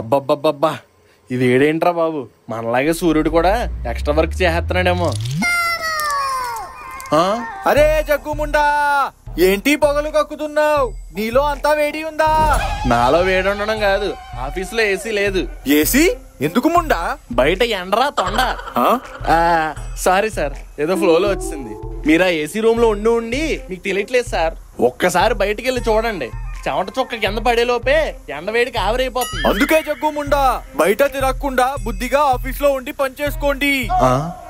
అబ్బబ్బబ్బబ్బా, ఇది ఏడేంట్రా బాబు, మనలాగే సూర్యుడు కూడా ఎక్స్ట్రా వర్క్ చేస్తున్నాడేమో. అరే జగ్గుముండా, ఏంటి పొగలు కక్కుతున్నావు? నీలో అంతా వేడి ఉందా? నాలో వేడి ఉండడం కాదు, ఆఫీసులో ఏసీ లేదు. ఏసీ ఎందుకు ముండా? బయట ఎండరా తొండ. సారీ సార్, ఏదో ఫ్లోలో వచ్చింది. మీరు ఆ ఏసీ రూమ్ లో ఉండి మీకు తెలియట్లేదు సార్. ఒక్కసారి బయటికి వెళ్ళి చూడండి, చెమట చుక్క కింద పడేలోపే ఎండ వేడికి ఆవిరైపోతుంది. అందుకే జగ్గుముండా, బయట తిరగకుండా బుద్ధిగా ఆఫీస్ లో ఉండి పని చేసుకోండి.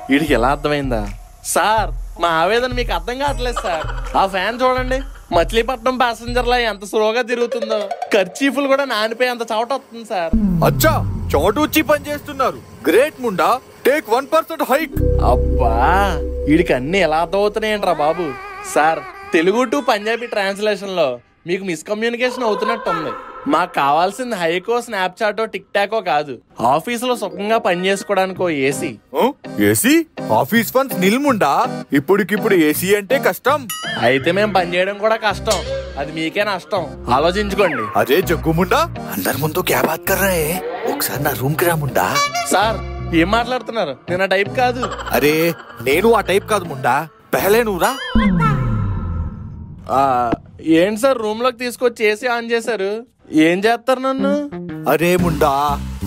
వీడికి ఎలా అర్థమైందా? సార్, మా ఆవేదన మీకు అర్థం కావట్లేదు సార్. ఆ ఫ్యాన్ చూడండి, మచిలీపట్నం ప్యాసింజర్ లా ఎంత స్లోగా తిరుగుతుందో. కర్చీఫ్లు కూడా నానిపోయి అంత చవట వస్తుంది సార్. అచ్చా, చోటూచి పని చేస్తున్నారు. గ్రేట్ ముండా, టేక్ 1% హైక్. అబ్బా, వీడికి అన్ని ఎలా అర్థమవుతున్నాయంట్రా బాబు. Sir, Telugu to Punjabi translation లో మీకు మిస్కమ్యూనికేషన్ అవుతున్నట్టు ఉంది. మాకు కావాల్సింది హైకో, స్నాప్చాటో, టిక్ టాకో కాదు, ఆఫీసులో సుఖంగా పని చేసుకోవడానికో ఏసీ. ఏసీ? ఆఫీస్ ఫండ్స్ నిల్ముండా, ఇప్పుడికిప్పుడు ఏసీ అంటే కష్టం. అయితే మేము పని చేయడం కూడా కష్టం, అది మీకే నష్టం, ఆలోచించుకోండి. అదే జగ్గుముండా, అందరి ముందు క్యా బాత్ కర్ రహే హై? ఒకసారి నా రూమ్ కి రా ముండా. సార్, ఏం మాట్లాడుతున్నారు? నేను ఆ టైప్ కాదు. అరే, నేను ఆ టైప్ కాదు ముండా, పెహలే నువ్వు రా. ఏంటి సార్, రూమ్ లోకి తీసుకొచ్చి ఏసీ ఆన్ చేశారు? ఏం చేస్తారు నన్ను? అరే ముండా,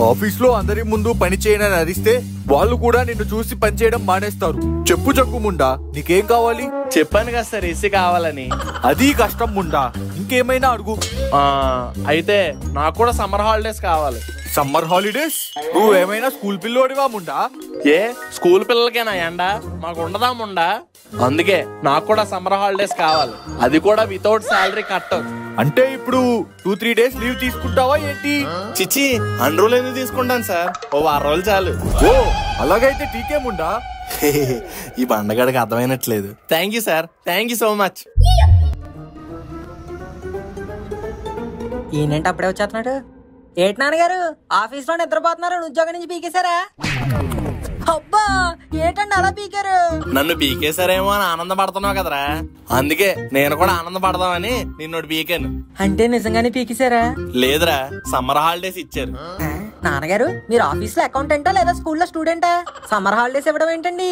ఆఫీస్ లో అందరి ముందు పని చేయనని అరిస్తే వాళ్ళు కూడా నిన్ను చూసి పని చేయడం మానేస్తారు. చెప్పు జగ్గుముండా, నీకేం కావాలి? చెప్పాను కదా సార్, ఏసీ కావాలని. అది కష్టం ముండా, ఇంకేమైనా అడుగు. అయితే నాకు కూడా సమ్మర్ హాలిడేస్ కావాలి. Summer holidays? నువ్వేమైనా స్కూల్ పిల్లోడివా ముండా? ఏ స్కూల్ పిల్లలకేనా ఎండ? మాకు ఉండదా ముండా? అందుకే నాకు కూడా సమ్మర్ హాలిడేస్ కావాలి, అది కూడా వితౌట్ శాలరీ కట్. అంటే ఇప్పుడు 2-3 డేస్ లీవ్ తీసుకుంటావా ఏంటి? చిచ్చి, అన్ని రోజులు ఎందుకు తీసుకుంటాను సార్, ఓ 6 రోజులు చాలు. ఓ, అలాగైతే టీకే ముండా. ఈ బండగాడికి అర్థమైనట్లేదు. Thank you sir, thank you so much. ఈయనంటే అప్పుడే వచ్చేస్తున్నాడు. ఏంటి నాన్నగారు, ఆఫీస్ లో నిద్రపోతున్నారు, ఉద్యోగం నుంచి పీకేశారా? అబ్బా, ఏంటండి అలా పీకారు? నన్ను పీకేశారేమో అని ఆనందపడుతున్నావు కదరా, అందుకే నేను కూడా ఆనందపడదామని నిన్నోటి పీకాను. అంటే నిజంగానే పీకేశారా? లేదురా, సమ్మర్ హాలిడేస్ ఇచ్చారు. నాన్నగారు, మీరు ఆఫీస్ లో అకౌంటెంటా లేదా స్కూల్లో స్టూడెంటా? సమ్మర్ హాలిడేస్ ఇవ్వడం ఏంటండి?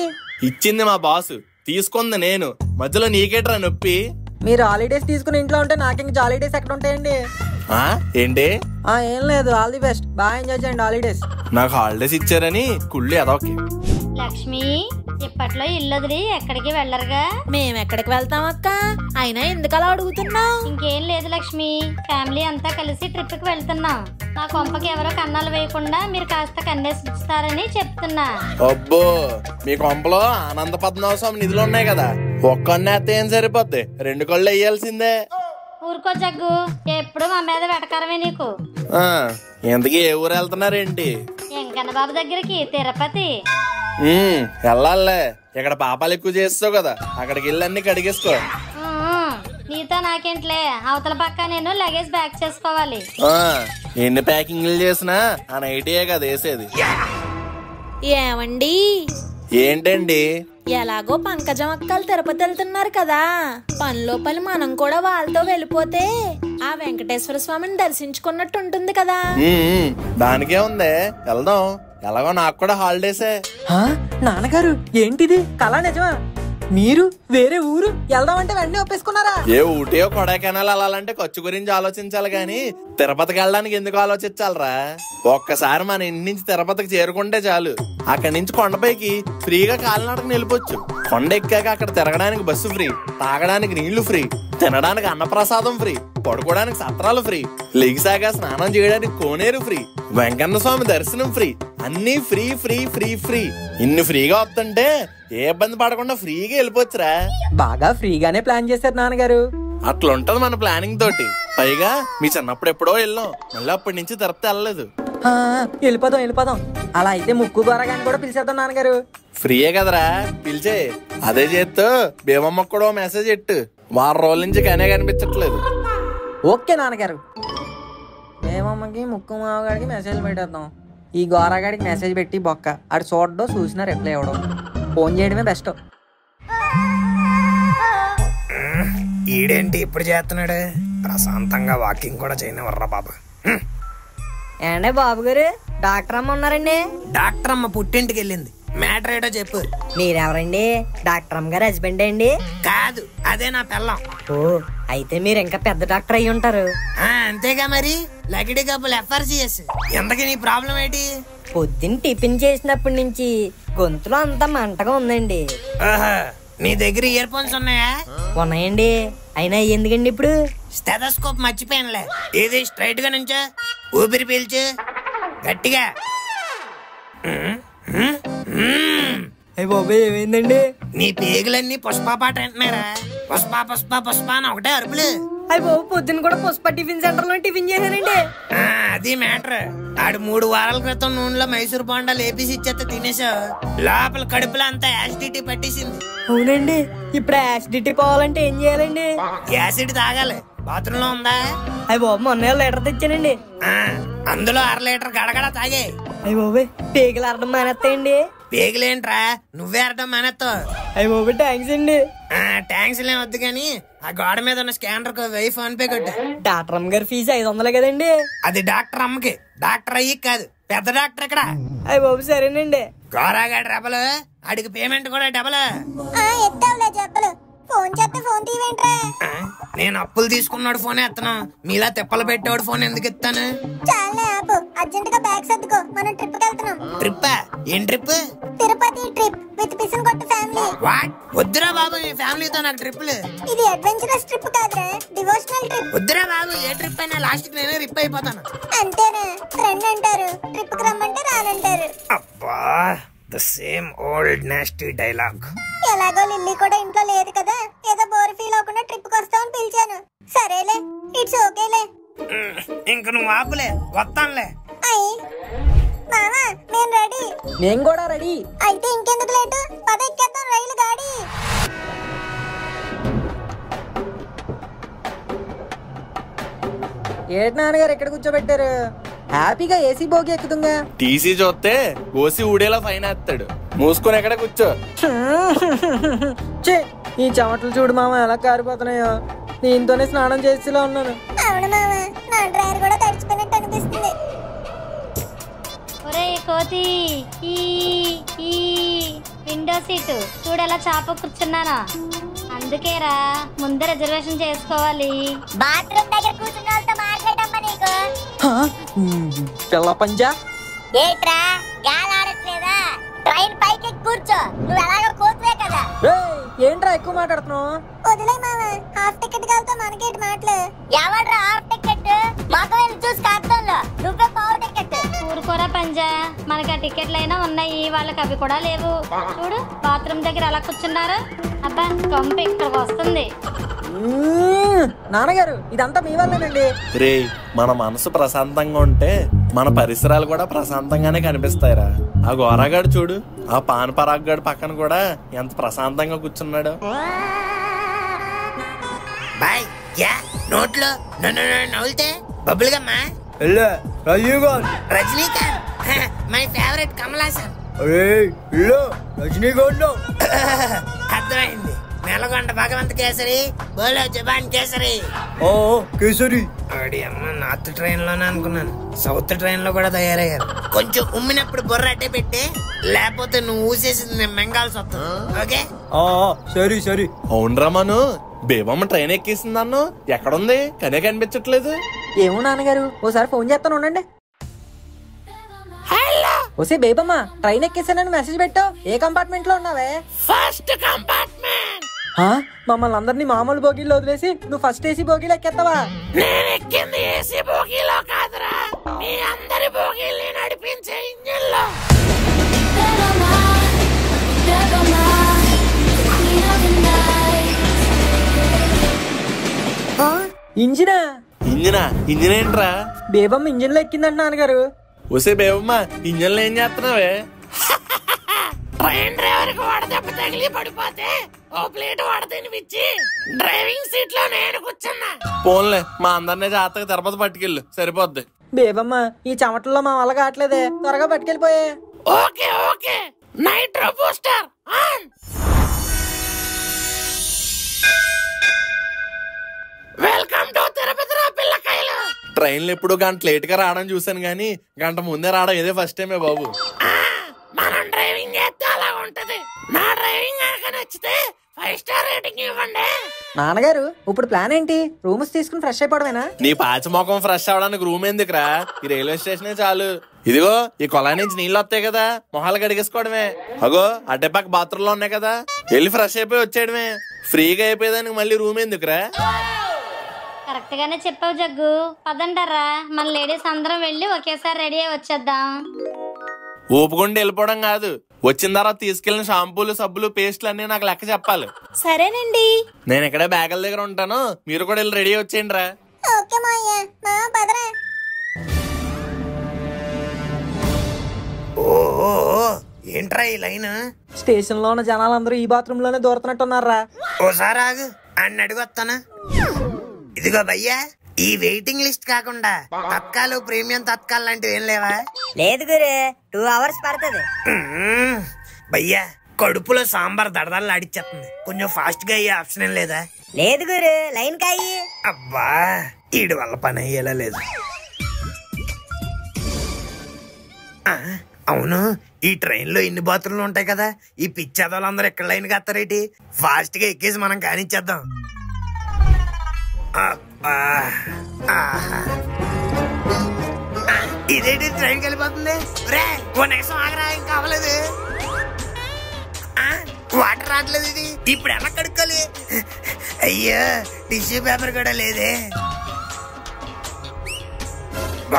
ఇచ్చింది మా బాసు, తీసుకుంది నేను, మధ్యలో నీకేట్రా నొప్పి? మీరు హాలిడేస్ తీసుకుని ఇంట్లో ఉంటే నాకు ఇంక హాలిడేస్ ఎక్కడ ఉంటాయండి? ఏంటి? ఏం లేదు, ఆల్ ది బెస్ట్, బాగా ఎంజాయ్ చేయండి హాలిడేస్. నాకు హాలిడేస్ ఇచ్చారని కుళ్ళి అదొకే. లక్ష్మి, ఇప్పట్లో ఇల్లు వదిలి ఎక్కడికి వెళ్ళరుగా? మేమెక్కడికి వెళ్తాం అక్క, అయినా ఎందుకలా అడుగుతున్నావు? ఇంకేం లేదు లక్ష్మి, ఫ్యామిలీ అంతా కలిసి ట్రిప్ కి వెళ్తున్నాం. నా కొంపకి ఎవరో కన్నాలు వేయకుండా మీరు కాస్త కన్నేసి ఇస్తారని చెప్తున్నా. అబ్బో, మీ కొంపలో ఆనంద పద్మనాభ స్వామి నిధులు ఉన్నాయి కదా, ఒక్కన్నేస్తే ఏం సరిపోద్ది, 2 కళ్ళు వేయాల్సిందే. ఊరుకో జగ్గు, ఎప్పుడు మా మీద వెటకారమే నీకు. ఇంతకీ ఏ ఊరు వెళ్తున్నారేంటి? వెంకన్న బాబు దగ్గరికి, తిరుపతి. వెళ్ళాలే, ఇక్కడ పాపాలు ఎక్కువ చేస్తావు కదా, అక్కడికి వెళ్ళి అన్ని కడిగేసుకో. నీతో నాకేంట్లే, అవతల పక్క నేను లగేజ్ బ్యాక్ చేసుకోవాలి. ఎన్ని ప్యాకింగ్లు చేసినా ఆ నైటీయే కదా వేసేది. ఏమండి? ఏంటండి? ఎలాగో పంకజం అక్కలు తిరుపతి వెళ్తున్నారు కదా, పనిలో పని మనం కూడా వాళ్ళతో వెళ్ళిపోతే ఆ వెంకటేశ్వర స్వామిని దర్శించుకున్నట్టు ఉంటుంది కదా. దానికే ఉంది, వెళ్దాం. ఎలాగో నాకు కూడా హాలిడేసే. నాన్నగారు, ఏంటిది, కళ నిజమా? మీరు వేరే ఊరు వెళ్దామంటే వెంటనే ఒప్పేసుకున్నారా? ఏ ఊటీయో కొడైకెనాల్ వెళ్ళాలంటే ఖర్చు గురించి ఆలోచించాలి గాని తిరుపతికి వెళ్ళడానికి ఎందుకు ఆలోచించాలరా? ఒక్కసారి మన ఇంటి నుంచి తిరుపతికి చేరుకుంటే చాలు, అక్కడి నుంచి కొండపైకి ఫ్రీగా కాలినడకన వెళ్ళిపోవచ్చు. కొండ ఎక్కాక అక్కడ తిరగడానికి బస్సు ఫ్రీ, తాగడానికి నీళ్లు ఫ్రీ, తినడానికి అన్నప్రసాదం ఫ్రీ, పడుకోవడానికి సత్రాలు ఫ్రీ, లెగిసాగా స్నానం చేయడానికి కోనేరు ఫ్రీ, వెంకన్న స్వామి దర్శనం ఫ్రీ, అన్ని ఫ్రీ ఫ్రీ ఫ్రీ ఫ్రీ. ఇన్ని ఫ్రీగా వస్తుంటే ఏ ఇబ్బంది పడకుండా ఫ్రీగా వెళ్ళిపోవచ్చురా. బాగా ఫ్రీగానే ప్లాన్ చేశారు నాన్నగారు. అట్లుంటది మన ప్లానింగ్ తోటి. పైగా మీ చిన్నప్పుడు ఎప్పుడో వెళ్ళాం, మళ్ళీ అప్పటి నుంచి తిరుపతి వెళ్ళలేదు. వెళ్ళిపోదాం. అలా అయితే ముక్కు గోరగాని కూడా పిలిచేద్దాం నాన్నగారు. ఫ్రీయే కదరా, పిలిచే. అదే చేస్తూ భీమమ్మకు కూడా మెసేజ్ ఎట్టు, 6 రోజుల నుంచి కనే కనిపించట్లేదు. ఓకే నాన్నగారు, భీమమ్మకి ముక్కు మావగాడికి మెసేజ్ పెట్టేద్దాం. ఈ గోరగాడికి మెసేజ్ పెట్టి బొక్క, అటు చూడడం చూసినా రిప్లై ఇవ్వడం, ఫోన్ చేయడమే బెస్ట్. ఈడేంటి ఇప్పుడు చేస్తున్నాడు? ప్రశాంతంగా వాకింగ్ కూడా చేయనివర్రా బాబు. ఏండే బాబు గారు డాక్టర్ అమ్మ ఉన్నారండి? డాక్టర్ అమ్మ పుట్టింటికి వెళ్ళింది. మ్యాటర్ ఏటో చెప్పు. మీరెవరండి? డాక్టర్ అమ్మ గారు హస్బెండ్ అండి? కాదు, అదే నా పిల్లం. ఓ అయితే మీరు ఇంకా పెద్ద డాక్టర్ అయ్యి ఉంటారు. అంతేగా మరి. లకిడి కప్పులు FRCS. ఎంతకి నీ ప్రాబ్లం ఏంటి? పొద్దున్న టిఫిన్ చేసినప్పటి నుంచి గొంతులో అంతా మంటగా ఉందండి. నీ దగ్గర ఇయర్ ఫోన్స్ ఉన్నాయా? ఉన్నాయండి. అయినా ఎందుకండి ఇప్పుడు? స్టెథోస్కోప్ మర్చిపోయానులే. ఏది స్ట్రైట్ గా నుంచో, ఊపిరి పీల్చు గట్టిగా. అయ్య బాబాయ్ ఏమైందండి? నీ పేగులన్నీ పుష్ప పాట అంటున్నారా? పుష్ప పుష్ప పుష్ప అని ఒకటే అరుపులు. అయ్య బాబు పొద్దున్న కూడా పుష్ప టిఫిన్ సెంటర్ లో టిఫిన్ చేశానండి. అది మ్యాటర్. ఆడు 3 వారాల క్రితం నూనెలో మైసూర్ బోండాలు ఏపీసి ఇచ్చేస్తే తినేసావు. లోపల కడుపులో అంతా యాసిడిటీ పట్టేసింది. అవునండి. ఇప్పుడు యాసిడిటీ పోవాలంటే ఏం చేయాలండి? యాసిడ్ తాగాలి. బాత్రూమ్ లో ఉందా? అయ్య బాబు మొన్న లీటర్ తెచ్చానండి. అందులో 1/2 లీటర్ గడగడ తాగే. అయ్య బాబు పేగులు అరడం మానేస్తాయండి. పేగులేంట్రా, నువ్వే అర్థం మానేస్తావు. అయ్య బాబు థ్యాంక్స్ అండి. ట్యాంక్స్ ఏం వద్దు కానీ ఆ గోడ మీద ఉన్న స్కానర్ కు వెయ్యి ఫోన్ పే కొట్టు. డాక్టర్ అమ్మ గారి ఫీజు 500 కదండి? అది డాక్టర్ అమ్మకి. డాక్టర్ అయ్యి కాదు, పెద్ద డాక్టర్ ఇక్కడ. అయ్య బాబు సరేనండి. గోరాగాడు రెబలు, ఆడికి పేమెంట్ కూడా డబల్. ఫోన్ చేస్తే ఫోన్ తీవేంట్రా? నేను అప్పులు తీసుకున్నాడు ఫోన్ ఎత్తను. మీలా తిప్పలు పెట్టేవాడు ఫోన్ ఎందుకు ఇస్తాను? చాలే ఆపు, అర్జెంట్ గా బ్యాగ్ సర్దుకో, మనం ట్రిప్ కి వెళ్తున్నాం. ట్రిప్పా? ఏం ట్రిప్? తిరుపతి ట్రిప్ విత్ పిసన్ కొట్టు ఫ్యామిలీ. వాట్? వద్దురా బాబు, మీ ఫ్యామిలీతో నాకు ట్రిప్లు. ఇది అడ్వెంచరస్ ట్రిప్ కాదురా, డివోషనల్ ట్రిప్. వద్దురా బాబు, ఏ ట్రిప్ అయినా లాస్ట్ కి నేనే రిప్ అయిపోతాను. అంతేనా? ఫ్రెండ్ అంటారు, ట్రిప్ కి రమ్మంటే రానంటారు. అబ్బా, the same old nasty dialogue. ఎలాగో లిల్లీ కూడా ఇంట్లో లేదు కదా, ఏదో బోర్ ఫీల్ అవ్వకుండా ట్రిప్ కి వస్తామని పిలిచాను. సరేలే, ఇట్స్ ఓకేలే. ఇంక నువ్వు ఆపులే, వస్తానులే. అయ్యి మామా, నేను రెడీ. నేను కూడా రెడీ. అయితే ఇంకెందుకు లేటు, పద ఎక్కేద్దాం రైలు గాడి. ఏంటి నాన్నగారు ఎక్కడ కూర్చోబెట్టారు? హ్యాపీగా ఏసీ బోగి ఎక్కుతుంగా. టీసీ చూస్తే ఓసి ఊడేలా ఫైన్ వేస్తాడు. మూసుకొని ఎక్కడ కూర్చో. ఈ చెమటలు చూడు మామ ఎలా కారిపోతున్నాయో. దీంతోనే స్నానం చేసేలా ఉన్నాను. అవును మామ, నా డ్రైవర్ కూడా తడిచిపోయినట్టు అనిపిస్తుంది. ఒరే కోతి, ఈ ఈ విండో సీటు చూడెలా చాప కూర్చున్నానా. అందుకేరా ముందే రిజర్వేషన్ చేసుకోవాలి. బాత్రూమ్ దగ్గర కూర్చున్న వాళ్ళతో మాట్లాడమ్మా నీకు. పిల్ల పంజా ఏట్రా గాలి ఆడట్లేదా? ట్రైన్ పైకి కూర్చో, నువ్వు ఎలాగో కోతువే కదా. ఏంట్రా ఎక్కువ మాట్లాడుతున్నావు? వదిలే మామ, హాఫ్ టికెట్ కాలతో మనకేటి మాటలు. ఎవడ్రా హాఫ్ టికెట్? మగవేలు చూసి కాపుతంలో నువ్వే పవర్ టికెట్. ఊరుకోరా పంజా, మనకి ఆ టికెట్లైనా ఉన్నాయి, వాళ్ళకి అవి కూడా లేవు. చూడు బాత్రూమ్ దగ్గర ఎలా కూర్చున్నారు. అబ్బా కంపు ఇక్కడికి వస్తుంది. నాన్నగారు ఇదంతా మీ వల్లేనండి. రే, మన మనసు ప్రశాంతంగా ఉంటే మన పరిసరాలు కూడా ప్రశాంతంగానే కనిపిస్తాయిరా. ఆ గోరాగాడు చూడు, ఆ పాన్ పరాగ్గాడు పక్కన కూడా ఎంత ప్రశాంతంగా కూర్చున్నాడు. బాయ్ యా నోట్లో నవ్వులితే బబుల్ గమ్మా. Rajinikanth, my favourite Kamal Haasan. రజనీకాంత్ అర్థమైంది. నెలకొండ భగవంత్ కేసరి, బోలో జబాన్ కేసరి. కేసరి. ఆడి అమ్మ నార్త్ ట్రైన్ లోనే అనుకున్నాను, సౌత్ ట్రైన్ లో కూడా తయారయ్యారు. కొంచెం ఉమ్మినప్పుడు బొర్ర అట్టే పెట్టి, లేకపోతే నువ్వు ఊసేసింది నేను మెంగాల్సి వస్తుంది. ఓకే సరే సరే. అవునరా మను, బేబమ్మ ట్రైన్ ఎక్కేసిందన్ను ఎక్కడుంది? కనే కనిపించట్లేదు. ఏమో నాన్నగారు, ఓసారి ఫోన్ చేస్తాను ఉండండి. ఓసే బేబమ్మ, ట్రైన్ ఎక్కేసానని మెసేజ్ పెట్టావు. ఏ కంపార్ట్మెంట్ లో ఉన్నావే? First compartment. మమ్మల్ని అందరినీ మామూలు బోగీలో వదిలేసి నువ్వు ఫస్ట్ ఏసీ బోగీలో ఎక్కేస్తావా? నేను ఎక్కింది ఏసీ బోగీలో కాదురా, మీ అందరి బోగీల్ని నడిపించే ఇంజిన్ లో. ఇంజినా? ఇంజిన్ ఏంట్రా? బేబమ్మ ఇంజిన్ లో ఎక్కిందంట నాన్నగారు. ఒసే బేబమ్మ, ఇంజన్లో ఏం చేస్తున్నావే? ట్రైన్ డ్రైవర్ కి వడదెబ్బ తగిలి పడిపోతే ఓ ప్లేట్ వడ తినిపించి డ్రైవింగ్ సీట్ లో నేను కూర్చున్నా. పోన్లే, మా అందరినీ జాతక తిరుపతి పట్టుకెళ్ళు, సరిపోద్ది. బేబమ్మ, ఈ చెమటల్లో మా వల్ల కావట్లేదే, త్వరగా పట్టుకెళ్ళిపోయే. Okay okay, nitro booster on. Welcome to Tirupati పిల్లకాయలు. ట్రైన్లు ఎప్పుడు గంట లేట్ గా రావడం చూసాను గానీ గంట ముందే రావడం ఇదే ఫస్ట్ టైమే బాబు. మనం డ్రైవింగ్ చేస్తే అలా ఉంటది. నా డ్రైవింగ్ నచ్చితే 5 స్టార్ రేటింగ్ ఇవ్వండి. నాన్నగారు ఇప్పుడు ప్లాన్ ఏంటి? రూమ్స్ తీసుకుని ఫ్రెష్ అయిపోవడమేనా? నీ పాచి ముఖం ఫ్రెష్ అవడానికి రూమ్ ఎందుకురా, ఈ రైల్వే స్టేషనే చాలు. ఇదిగో ఈ కొలా నుంచి నీళ్ళు వస్తాయి కదా, మొహాలు కడిగేసుకోవడమే. అగో అడ్డే పక్క బాత్రూమ్ లో ఉన్నాయి కదా, వెళ్ళి ఫ్రెష్ అయిపోయి వచ్చేయడమే. ఫ్రీగా అయిపోయేదానికి మళ్ళీ రూమ్ ఎందుకురా? కరెక్ట్ గానే చెప్పావు జగ్గు. పదంటారా మన లేడీస్ అందరం వెళ్ళి ఒకేసారి రెడీ అయ్యి వచ్చేద్దాం. ఊపుకుంటూ వెళ్ళిపోవడం కాదు, వచ్చిన తర్వాత తీసుకెళ్లిన షాంపూలు సబ్బులు పేస్ట్లు అన్ని నాకు లెక్క చెప్పాలి. సరేనండి. నేను ఇక్కడే బ్యాగుల దగ్గర ఉంటాను, మీరు కూడా వెళ్ళి రెడీ వచ్చేయండి రా. ఓకే మావయ్య, మామ పదరా. ఓ ఏంట్రా ఈ లైన్? స్టేషన్ లో ఉన్న జనాలందరూ ఈ బాత్రూమ్ లోనే దూరుతున్నట్టున్నారా? ఓసారి ఆగు, అన్ని అడిగి వస్తాను. ఇదిగో భయ్యా, ఈ వెయిటింగ్ లిస్ట్ కాకుండా తత్కాలు ప్రీమియం తత్కాలు లాంటివి ఏం లేవా? లేదు గురు, 2 hours పడుతుంది. భయ్యా కడుపులో సాంబార్ దడదడలు ఆడిచ్చేస్తుంది, కొంచెం ఫాస్ట్ గా అయ్యే ఆప్షన్ ఏం లేదా? లేదు గురు, లైన్ కాయి. అబ్బా ఈడు వల్ల పని అయ్యేలా లేదు. అవును, ఈ ట్రైన్ లో ఇన్ని బాత్రూమ్లు ఉంటాయి కదా, ఈ పిచ్చేదోళ్ళందరూ ఎక్కడ లైన్ కత్తారేటి? ఫాస్ట్ గా ఎక్కేసి మనం కానిచ్చేద్దాం. ఇదేంటి ట్రైన్ వెళ్ళిపోతుంది? ఓ నిమిషం ఆగరా, ఇంకా అవ్వలేదు. వాటర్ రావట్లేదు, ఇది ఇప్పుడు ఎలా కడుక్కోవాలి? అయ్యో టిష్యూ పేపర్ కూడా లేదే.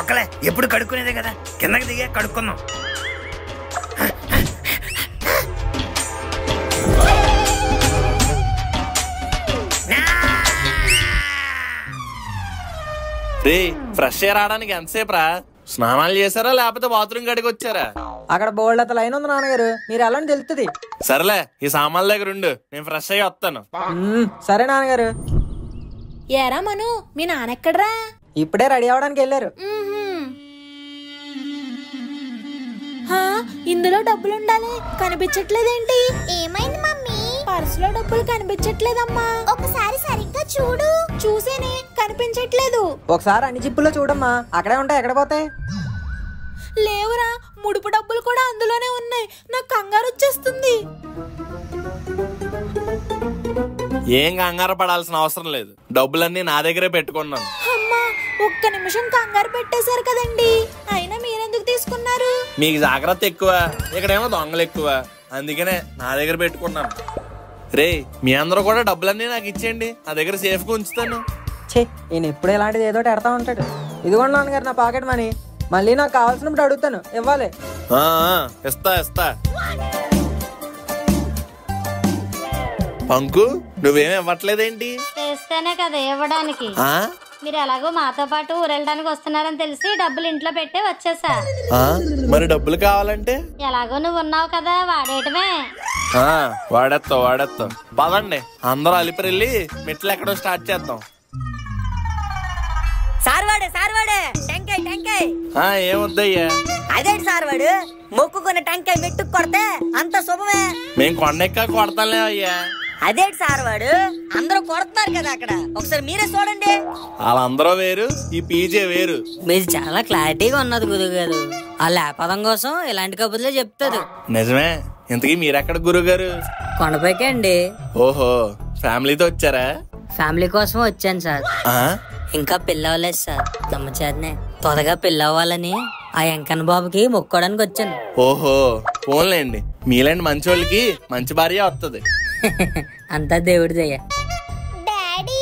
ఒక్కలే ఎప్పుడు కడుక్కునేదే కదా, కిందకి దిగే కడుక్కుందాం. రే ఫ్రెష్ ఎయిర్ రావడానికి ఎంతసేపు రా? స్నానాలు చేశారా లేకపోతే బాత్రూమ్ గడికి వచ్చారా? అక్కడ బోల్డ్ అత లైన్ ఉంది నాన్నగారు, మీరు ఎలా తెలుస్తుంది. సరేలే ఈ సామాన్ల దగ్గర ఉండు, నేను ఫ్రెష్ అయ్యి వస్తాను. సరే నాన్నగారు. ఏరా మను, మీ నాన్నెక్కడ్రా? ఇప్పుడే రెడీ అవడానికి వెళ్ళారు. ఇందులో డబ్బులు ఉండాలి, కనిపించట్లేదేంటి? ఏమైంది మమ్మీ? పర్సులో డబ్బులు కనిపించట్లేదమ్మా. ఒకసారి సరిగ్గా చూడు. చూసేనే కనిపించట్లేదు. ఒకసారి అన్ని జిప్పుల్లో చూడమ్మా, అక్కడే ఉంటాయి, ఎక్కడ పోతాయి? లేవురా, ముడుపు డబ్బులు కూడా అందులోనే ఉన్నాయి. నాకు కంగారు వచ్చేస్తుంది. ఏం కంగారు పడాల్సిన అవసరం లేదు, డబ్బులన్నీ నా దగ్గరే పెట్టుకున్నాను. అమ్మా, ఒక్క నిమిషం కంగారు పెట్టేశారు కదండి. అయినా మీరెందుకు తీసుకున్నారు? మీకు జాగ్రత్త ఎక్కువ, ఇక్కడేమో దొంగలు ఎక్కువ, అందుకనే నా దగ్గర పెట్టుకున్నాను. రే మీ అందరూ కూడా డబ్బులన్నీ నాకు ఇచ్చేయండి, నా దగ్గర సేఫ్ గా ఉంచుతాను. ఛే, ఈయన ఎప్పుడు ఇలాంటిది ఏదో ఎడతా ఉంటాడు. ఇదిగోండి నాన్నగారు నా పాకెట్ మనీ, మళ్ళీ నాకు కావాల్సినప్పుడు అడుగుతాను, ఇవ్వాలి. ఇస్తా ఇస్తా. పంకు నువ్వేం ఇవ్వట్లేదేంటి? చేస్తేనే కదా ఇవ్వడానికి. మీరు ఎలాగో మాతో పాటు ఊరెళ్ళడానికి వస్తున్నారని తెలిసి డబ్బులు ఇంట్లో పెట్టే వచ్చేసా. మరి డబ్బులు కావాలంటే? ఎలాగో నువ్వు ఉన్నావు కదా, వాడేయటమే. వాడేస్తావు. పదండి అందరూ అలిపిరెళ్ళి మెట్లు ఎక్కడో స్టార్ట్ చేద్దాం. సార్వాడే టెంకాయ్. ఏమొద్దయ్యా? అదేంటి సార్వాడు, మొక్కుకున్న టెంకాయ మెట్టుకు కొడితే అంత శుభమే. మేం కొండెక్క కొడతాంలే అయ్యా. అదేంటి సార్వాడు, అందరూ కొడుతున్నారు కదా అక్కడ, ఒకసారి మీరే చూడండి. వాళ్ళందరూ వేరు, ఈ పీజే వేరు. మీరు చాలా క్లారిటీగా ఉన్నది గురువు గారు. ఆ లేపదం కోసం ఇలాంటి కబుర్లే చెప్తారు. నిజమే. ఇంతకీ మీరెక్కడ గురువు గారు? కొండపైకే అండి. ఓహో, ఫ్యామిలీతో వచ్చారా? ఫ్యామిలీ కోసం వచ్చాను సార్. ఇంకా పెళ్ళవలేదు సార్. నమ్మచేతనే త్వరగా పెళ్ళవ్వాలని ఆ వెంకన్న బాబుకి మొక్కోడానికి వచ్చాను. ఓహో, పోన్లేండి, మీలాంటి మంచోళ్ళకి మంచి భార్య వస్తుంది. అంతా దేవుడిదయ్యా. డాడీ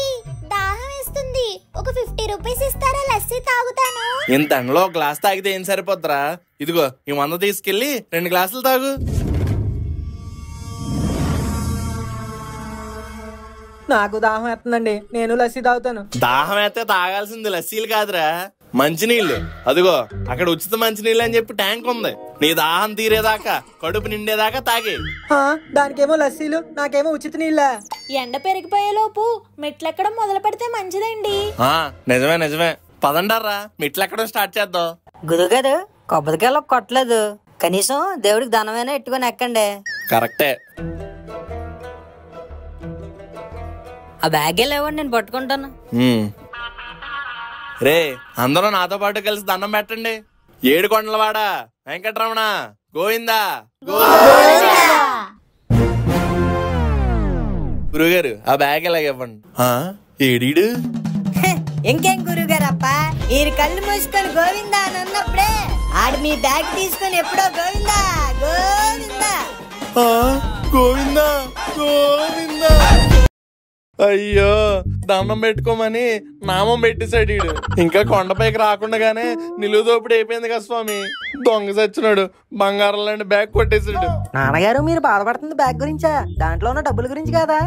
దాహం వేస్తుంది, ఒక 50 రూపీస్ ఇస్తారా, లస్సీ తాగుతాను. ఇంత ఎండలో ఒక గ్లాస్ తాగితే ఏం సరిపోద్దురా? ఇదిగో ఈ 100 తీసుకెళ్లి 2 గ్లాసులు తాగు. నాకు దాహం వేస్తుందండి, నేను లస్సీ తాగుతాను. దాహం అయితే తాగాల్సింది లస్సీలు కాదురా, మంచినీళ్ళు. అదిగో అక్కడ ఉచిత మంచినీళ్ళు అని చెప్పి ట్యాంక్ ఉంది, నీ దాహం తీరేదాకా కడుపు నిండేదాకా తాగే. దానికేమో లస్సీలు, నాకేమో ఉచిత నీళ్ళ. ఎండ పెరిగిపోయేలోపు మెట్లెక్కడం మొదలు పెడితే మంచిదండి. నిజమే. పదండారా మెట్లెక్కడం స్టార్ట్ చేద్దాం. గురుగారు కొబ్బరికాయలో కొట్టలేదు, కనీసం దేవుడికి ధనమైనా ఎట్టుకొని ఎక్కండి. కరెక్టే. ఆ బ్యాగ్ లేవండి, నేను పట్టుకుంటాను. రే అందరూ నాతో పాటు కలిసి దండం పెట్టండి. ఏడుకొండలవాడ వెంకటరమణ గోవిందా గురుగారు ఆ బ్యాగ్ ఇలాగ ఇవ్వండి. ఏడీడు ఇంకేం గురుగారప్ప ఈ కళ్ళు మూసుకొని గోవిందా అని అన్నప్పుడే ఆడు మీ బ్యాగ్ తీసుకొని ఎప్పుడో గోవిందా గోవిందా గోవిందా గోవిందా. అయ్యో దండం పెట్టుకోమని నామం పెట్టేశాడు ఈడు. ఇంకా కొండపైకి రాకుండానే నిలువుదోపిడి అయిపోయింది కదా స్వామి. దొంగ సచ్చినాడు, బంగారం లాంటి బ్యాగ్ కొట్టేశాడు. నాన్నగారు మీరు బాధపడుతుంది బ్యాగ్ గురించా, దాంట్లో ఉన్న డబ్బుల గురించి కాదా?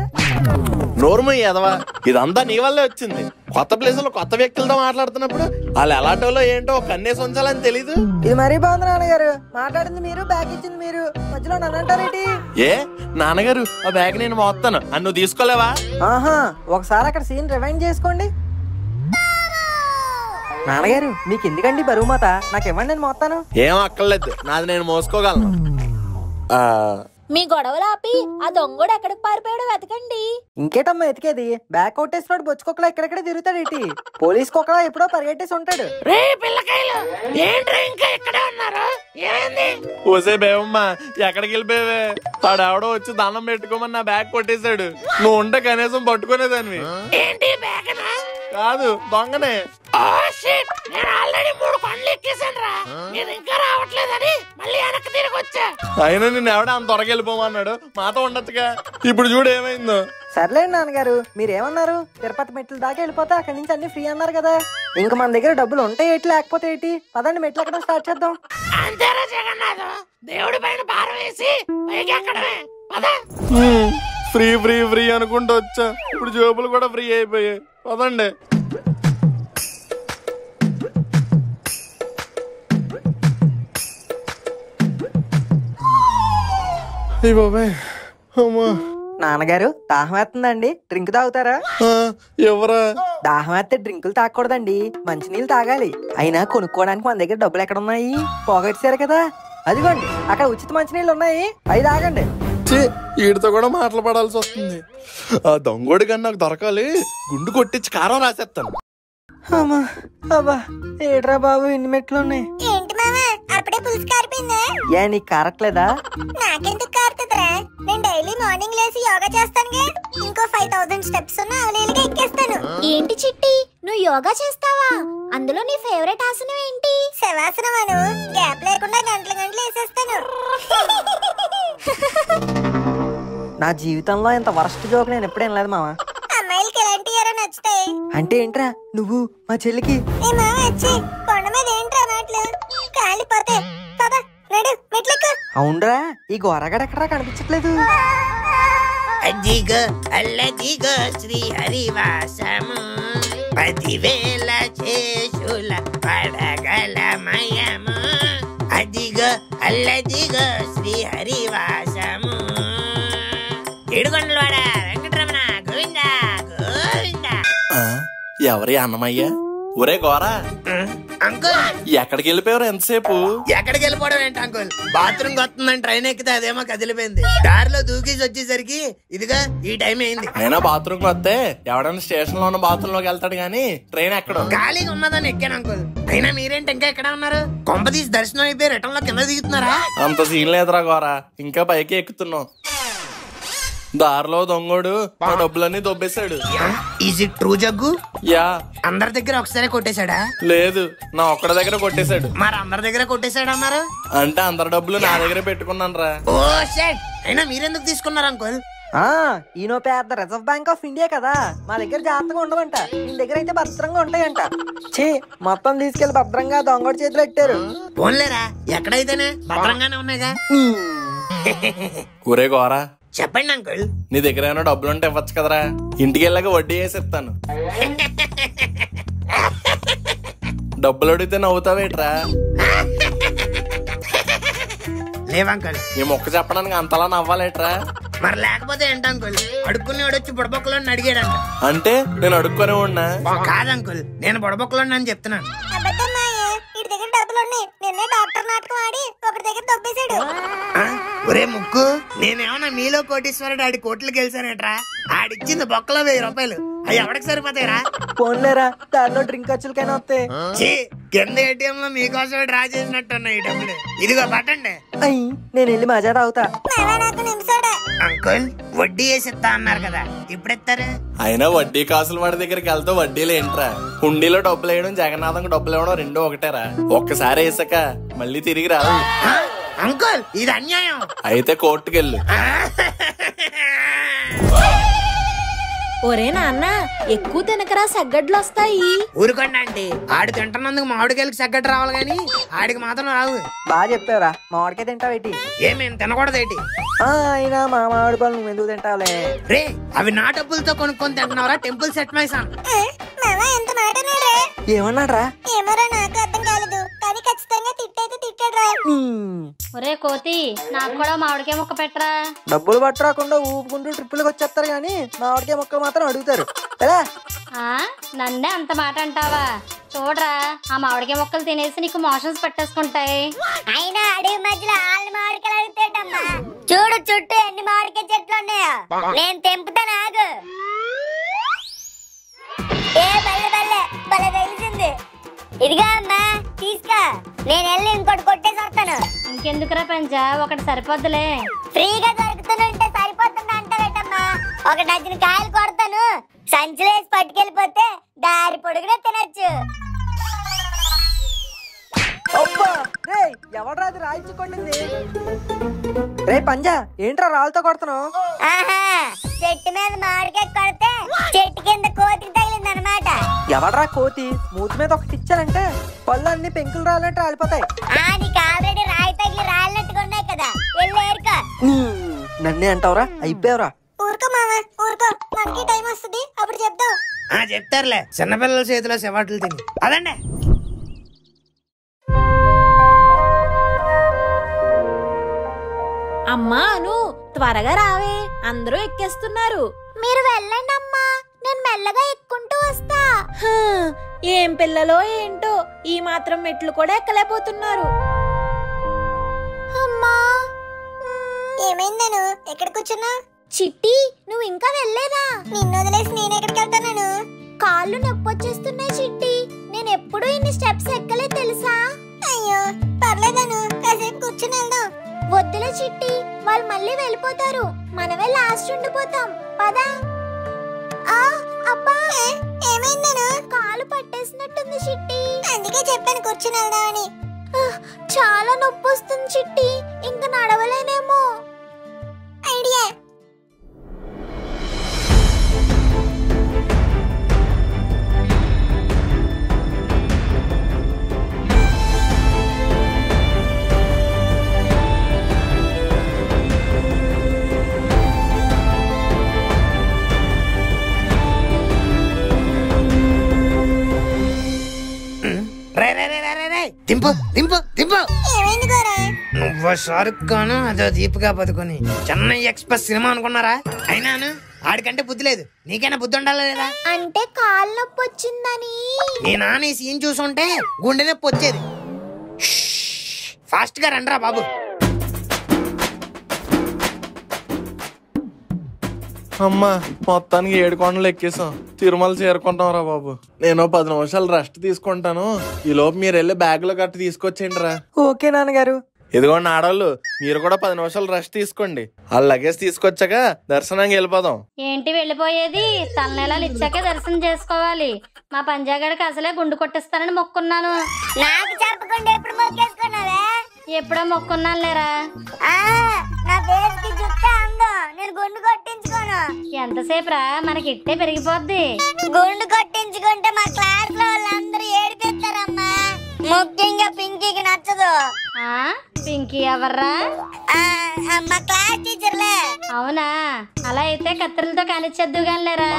నోర్ము ఎదవా, ఇదంతా నీ వల్లే వచ్చింది. కొత్త ప్లేస్ లో కొత్త వ్యక్తులతో మాట్లాడుతున్నప్పుడు వాళ్ళు ఎలాంటోలో ఏంటో కన్నేసి ఉంచాలని తెలీదు. ఇది మరీ బాగుంది నాన్నగారు. మాట్లాడింది మీరు, బ్యాగ్ ఇచ్చింది మీరు, మధ్యలో నన్ను అంటారేంటి? ఏ నాన్నగారు ఆ బ్యాగ్ నేను మోస్తాను అని నువ్వు తీసుకోలేవా? ఆహా, ఒకసారి అక్కడ సీన్ రివైండ్ చేసుకోండి. నాన్నగారు మీకు ఎందుకండి బరువు మాత, నాకు ఇవ్వండి నేను మోస్తాను. ఏం అక్కర్లేదు, నాది నేను మోసుకోగలను. మీ గొడవలు ఆపి ఆ దొంగోడు ఎక్కడికి పారిపోయాడో వెతకండి. ఇంకేటమ్మా ఎతికేది? బ్యాగ్ కొట్టేసినాడు బొచ్చుకొక్కలా ఎక్కడెక్కడ తిరుగుతాడు ఏంటి? పోలీస్ కొక్కలా ఎప్పుడో పరిగెట్టేసి ఉంటాడు. ఓసే బేవమ్మా ఎక్కడికి వెళ్ళిపోయావే? వాడెవడో వచ్చి దండం పెట్టుకోమని నా బ్యాగ్ కొట్టేశాడు. నువ్వు ఉంటే కనీసం పట్టుకునేదానివి. కాదు దొంగనే. అయినా నిన్ను ఎవడ అంత త్వరగా వెళ్ళిపోమన్నాడు? మాతో ఉండొచ్చుగా. ఇప్పుడు చూడు ఏమైందో. సర్లేండి నాన్నగారు, మీరేమన్నారు? తిరుపతి మెట్లు దాకా వెళ్ళిపోతే అక్కడి నుంచి అన్ని ఫ్రీ అన్నారు కదా. ఇంకా మన దగ్గర డబ్బులు ఉంటే ఏంటి, లేకపోతే ఏంటి? పదండి మెట్లు ఎక్కడం స్టార్ట్ చేద్దాం. ఫ్రీ ఫ్రీ ఫ్రీ అనుకుంటూ వచ్చా, ఇప్పుడు జోబులు కూడా ఫ్రీ అయిపోయాయి. పదండి. నాన్నగారు దాహం వేస్తుందండి, డ్రింక్ తాగుతారా? ఎవరా? దాహం వేస్తే డ్రింకులు తాగకూడదండి, మంచినీళ్ళు తాగాలి. అయినా కొనుక్కోవడానికి మన దగ్గర డబ్బులు ఎక్కడ ఉన్నాయి? పోగొట్టేశారు కదా. అదిగోండి అక్కడ ఉచిత మంచినీళ్ళు ఉన్నాయి, అవి తాగండి. వీడితో కూడా మాటలు పడాల్సి వస్తుంది. ఆ దొంగోడి కన్నా నాకు దొరకాలి, గుండు కొట్టించి కారం రాసేస్తాను. అమ్మా అబ్బా, ఏట్రా బాబు ఇన్ని మెట్లు ఉన్నాయి. ఏంటి మామా అప్పుడే పులుసు కారిపోయిందా? ఏ నీకు కారట్లేదా? నాకెందుకు కారుతుందిరా? నేను డైలీ మార్నింగ్ లేసి యోగా చేస్తానుగా. ఇంకో 5000 స్టెప్స్ ఉన్న అవలీలుగా ఎక్కేస్తాను. ఏంటి చిట్టి, నువ్వు యోగా చేస్తావా? అందులో నీ ఫేవరెట్ ఆసనం ఏంటి? శవాసనం అను. గ్యాప్ లేకుండా గంటలు గంటలు వేసేస్తాను. నా జీవితంలో ఇంత వరస్ట్ జోక్ నేను ఎప్పుడేం లేదు మామ. అమ్మాయిలకి ఎలాంటి ఎరా నచ్చుతాయి? అంటే ఏంట్రా నువ్వు మా చెల్లికి? ఏ మామ వచ్చి కొండ మీద ఏంట్రా మాటలు? కాలిపోతే పద నడు మెట్లెక్కు. అవునరా, ఈ గోరగాడు ఎక్కడా కనిపించట్లేదు. అదిగో అల్లదిగో శ్రీ హరివాసము, 10,000 చేసుల పడగల మయము. అదిగో అల్లదిగో శ్రీ హరివాసము. ఏడుకొండలవాడ వెంకటరమణ గోవిందా గోవిందా. ఎవరి అన్నమయ్య? ఒరే గోరా, అంకుల్ ఎక్కడికి వెళ్ళిపోయారు ఎంతసేపు? ఎక్కడికి వెళ్ళిపోవడం ఏంటి అంకుల్? బాత్రూమ్ వస్తుందని ట్రైన్ ఎక్కితే అదేమో కదిలిపోయింది. దారిలో దూకేసి వచ్చేసరికి ఇదిగా ఈ టైం అయింది. అయినా బాత్రూమ్ వస్తే ఎవడైనా స్టేషన్ లో ఉన్న బాత్రూమ్ లోకి వెళ్తాడు గానీ ట్రైన్ ఎక్కడ ఖాళీగా ఉన్నదని ఎక్కాను అంకుల్. అయినా మీరేంటి ఇంకా ఎక్కడ ఉన్నారు? కొంప తీసి దర్శనం అయిపోయి రిటర్న్ లో కింద దిగుతున్నారా? అంత సీన్ లేదురా గోరా, ఇంకా పైకి ఎక్కుతున్నాం. దారిలో దొంగోడు ఆ డబ్బులన్నీ దొబ్బేశాడు. Is it true Jaggu? Yeah. అందరి దగ్గర ఒకసారి కొట్టేశాడా? లేదు, నా ఒక్కడి దగ్గర కొట్టేశాడు. మరి అందరి దగ్గర కొట్టేశాడు అన్నారు అంటే అందరి డబ్బులు నా దగ్గర పెట్టుకున్నాను రా. ఓ షట్, అయినా మీరెందుకు తీసుకున్నారు అంకుల్? ఈయనో పెద్ద రిజర్వ్ బ్యాంక్ ఆఫ్ ఇండియా కదా, మా దగ్గర జాగ్రత్తగా ఉండవంట, మీ దగ్గర అయితే భద్రంగా ఉంటాయంట. ఛీ, మొత్తం తీసుకెళ్లి భద్రంగా దొంగోడి చేతిలో పెట్టారు. పోన్లేరా, ఎక్కడైతేనే భద్రంగానే ఉన్నాయిగా. ఒరే గోరా, చెప్పండి అంకుల్. నీ దగ్గర ఏమైనా డబ్బులు ఉంటే ఇవ్వచ్చు కదరా, ఇంటికి వెళ్ళాక వడ్డీ వేసి ఇస్తాను. డబ్బులు అడిగితే నవ్వుతావేట్రా? లేవంకుల్. ఈ మొక్క చెప్పడానికి అంతలా నవ్వాలేట్రా? మరి లేకపోతే ఏంటి అంకుల్? అడుక్కునేవాడు వచ్చి బుడబొక్కలో అడిగాడంట. అంటే నేను అడుక్కొని ఉన్నా? కాదంకుల్, నేను బుడబొక్కలో అని చెప్తున్నాను. ఇటు దగ్గర డబ్బులు ఉన్నాయి, నిన్నే డాక్టర్ నాటకం ఆడి ఒకటి దగ్గర దొబ్బేశాడు. ఒరే ముక్కు, నేనేమన్నా మీలో కోటీశ్వరుడు ఆడి కోట్లు గెలిచానేట్రా? ఆడిచ్చింది బొక్కలో 1000 రూపాయలు, అవి ఎవడికి సరిపోతాయిరా? ఫోన్లేరా దారిలో డ్రింక్ ఖర్చులకైనా వస్తాయి. ఛీ, కింద ఏటీఎం లో మీకోసం డ్రా చేసినట్టున్నాయి ఈ డబ్బులు. ఇదిగో పట్టండి. అయ్యి నేను వెళ్ళి మజా తాగుతా. అంకుల్ వడ్డీ వేసి ఇస్తా అన్నారు కదా, ఇప్పుడు ఇస్తారు. అయినా వడ్డీ కాసులు వాడి దగ్గరికి వెళ్తే వడ్డీలు ఏంట్రా? హుండీలో డబ్బులు వేయడం జగన్నాథంకి డబ్బులు ఇవ్వడం రెండో ఒకటేరా. ఒక్కసారి వేసాక మళ్ళీ తిరిగి రాదు. అంకుల్ ఇది అన్యాయం. అయితే కోర్టుకెళ్ళు. ఒరే నాన్న ఎక్కువ తినకరా సగ్గడ్లు వస్తాయి. ఊరుకోండి ఆంటీ, ఆడు తింటున్నందుకు మామిడికాయలకి సగ్గట్టు రావాలి గాని ఆడికి మాత్రం రావు. బాగా చెప్పావురా. మామిడికాయ తింటావేటి? ఏమేం తినకూడదేటి? అయినా మా మామిడి పళ్ళు నువ్వు ఎందుకు తింటావులే? రే, అవి నా డబ్బులతో కొనుక్కొని తింటున్నావురా? టెంపుల్ సెట్ మైసాన్. ఏమన్నాడ్రా? ఏమోరా నాకు అర్థం కాలేదు, కానీ ఖచ్చితంగా తిట్టయితే తిట్టాడ్రా. ఒరే కోతి, నాకు కూడా మామిడికాయ ముక్క పెట్టరా. డబ్బులు పట్టరాకుండా ఊపుకుంటూ ట్రిప్పులకు వచ్చేస్తారు గానీ మామిడికాయ ముక్కలు మాత్రం అడుగుతారు కదా. నన్నే అంత మాట అంటావా? చూడరా, ఆ మామిడికాయ ముక్కలు తినేసి నీకు మోషన్స్ పట్టేసుకుంటాయి. అయినా అడవి మధ్యలో ఆళ్ళు మామిడికాయలు అడుగుతాడమ్మా. చూడు చుట్టూ ఎన్ని మామిడికాయ చెట్లు ఉన్నాయో. నేను తెంపుతాను, ఆగు. ఏ బల్లె బల్లె బల్లె తెలిసింది. ఇదిగా అమ్మా, తీసుకో. నేను వెళ్ళి ఇంకోటి కొట్టేసి వస్తాను. ఇంకెందుకురా పంజా, ఒకటి సరిపోద్దులే. ఫ్రీగా దొరుకుతుంటే సరిపోతుంది అంటారటమ్మా. ఒక డజన్ కాయలు కొడతాను, సంచులు వేసి పట్టుకెళ్ళిపోతే దారి పొడుగునే తినొచ్చు. ఎవడ్రా అది రాయించి కొట్టింది? రే పంజా, ఏంట్రా రాళ్ళతో కొడుతున్నావు? ఆహా, చెట్టు మీద మామిడికాయ కొడితే చెట్టు కింద కోతికి తగిలింది అనమాట. ఎవడ్రా కోతి? మూతి మీద ఒకటి ఇచ్చారంటే పళ్ళు అన్ని పెంకులు రాలినట్టు రాలిపోతాయి. నీకు ఆల్రెడీ రాయి తగిలి రాలినట్టుగా ఉన్నాయి కదా, వెళ్ళి ఏరుకో. నన్నే అంటావురా? అయిపోయావురా. ఊరుకో మామ, ఊరుకో. మనకి టైం వస్తుంది, అప్పుడు చెప్దాం. చెప్తారులే, చిన్నపిల్లల చేతిలో సెవాట్లు తిని. అదండి. అమ్మా అను, త్వరగా రావే, అందరూ ఎక్కేస్తున్నారు. మీరు వెళ్ళండి అమ్మా, నేను మెల్లగా ఎక్కుంటూ వస్తా. ఏం పిల్లలో ఏంటో, ఈ మాత్రం మెట్లు కూడా ఎక్కలేకపోతున్నారు. అమ్మా, ఏమైందను? ఎక్కడ కూర్చున్నా? చిట్టి, నువ్వు ఇంకా వెళ్ళలేదా? నిన్ను వదిలేసి నేను ఎక్కడికి వెళ్తాను? కాళ్ళు నొప్పొచ్చేస్తున్నాయి చిట్టి. నేను ఎప్పుడూ ఇన్ని స్టెప్స్ ఎక్కలే తెలుసా? అయ్యో పర్లేదను, కాసేపు కూర్చుని వెళ్దాం. వద్దులే చిట్టి, వాళ్ళు మళ్ళీ వెళ్ళిపోతారు, మనమే లాస్ట్ ఉండిపోతాం. పదా. అబ్బా, ఏమైందను? కాలు పట్టేసినట్టుంది చిట్టి. అందుకే చెప్పాను కూర్చుని వెళ్దామని. చాలా నొప్పి వస్తుంది చిట్టి, ఇంకా నడవలేనేమో. ఐడియా. దింపు దింపు దింపు. ఏమైంది గోరా? నువ్వు షారుఖ్ ఖాన్, అదో దీపికా పదుకొని చెన్నై ఎక్స్ప్రెస్ సినిమా అనుకున్నారా? అయినాను ఆడికంటే బుద్ధి లేదు, నీకైనా బుద్ధి ఉండాలి లేదా? అంటే కాలు నొప్పి వచ్చిందని. నీ నాన్న ఈ సీన్ చూసుంటే గుండె నొప్పి వచ్చేది. ఫాస్ట్ గా రండిరా బాబు. అమ్మా, మొత్తానికి 7 కొండలు ఎక్కేసాం, తిరుమల చేరుకుంటాం రా బాబు. నేను 10 నిమిషాలు రెస్ట్ తీసుకుంటాను, ఈ లోపు మీరు వెళ్ళి బ్యాగ్ లో గట్టి తీసుకొచ్చేయండి రా. ఓకే నాన్నగారు. ఇదిగోండి ఆడవాళ్ళు, మీరు కూడా 10 నిమిషాలు రెస్ట్ తీసుకోండి. ఆ లగేజ్ తీసుకొచ్చాక దర్శనానికి వెళ్ళిపోదాం. ఏంటి వెళ్ళిపోయేది? తలనెలాలు ఇచ్చాకే దర్శనం చేసుకోవాలి. మా పంజాగడికి అసలే గుండు కొట్టిస్తానని మొక్కున్నాను. నాకు చెప్పకుండా ఎప్పుడు మొక్కేసుకున్నావే? ఎప్పుడో మొక్కున్నాను లేరా. నా ఫేస్ కి జుట్టు అందం, నేను గుండు కొట్టించుకోను. ఎంతసేపు రా, మనకి ఇట్టే పెరిగిపోద్ది. గుండు కొట్టించుకుంటే మా క్లాస్ లో వాళ్ళందరూ ఏడిపిస్తారమ్మా. ముఖ్యంగా పింకీకి నచ్చదు. పింకీ ఎవర్రా? మా క్లాస్ టీచర్లే. అవునా? అలా అయితే కత్తిరలతో కానిచ్చేద్దు గాని లేరా.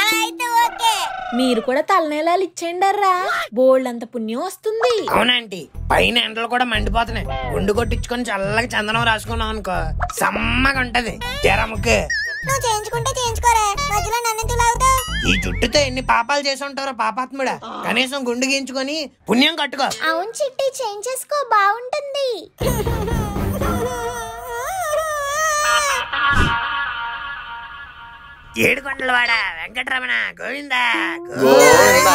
అలా అయితే ఓకే. మీరు కూడా తలనేలాలు ఇచ్చేయండర్రా, బోల్డ్ అంత పుణ్యం వస్తుంది. అవునంటీ, పైన ఎండలు కూడా మండిపోతున్నాయి. గుండు కొట్టించుకొని చల్లగా చందనం రాసుకున్నాం అనుకో, సమ్మగా ఉంటది. తెరముకు నువ్వు చేయించుకుంటే చేయించుకోరా, మధ్యలో నన్ను లాగుతావు. ఈ జుట్టుతో ఎన్ని పాపాలు చేసి ఉంటారో పాపాత్ముడా. కనీసం గుండు గీయించుకొని పుణ్యం కట్టుకో. అవును చిట్టి, చేయించేసుకో, బాగుంటుంది. ఏడుకొండలవాడ వెంకటరమణ గోవిందా గోవిందా.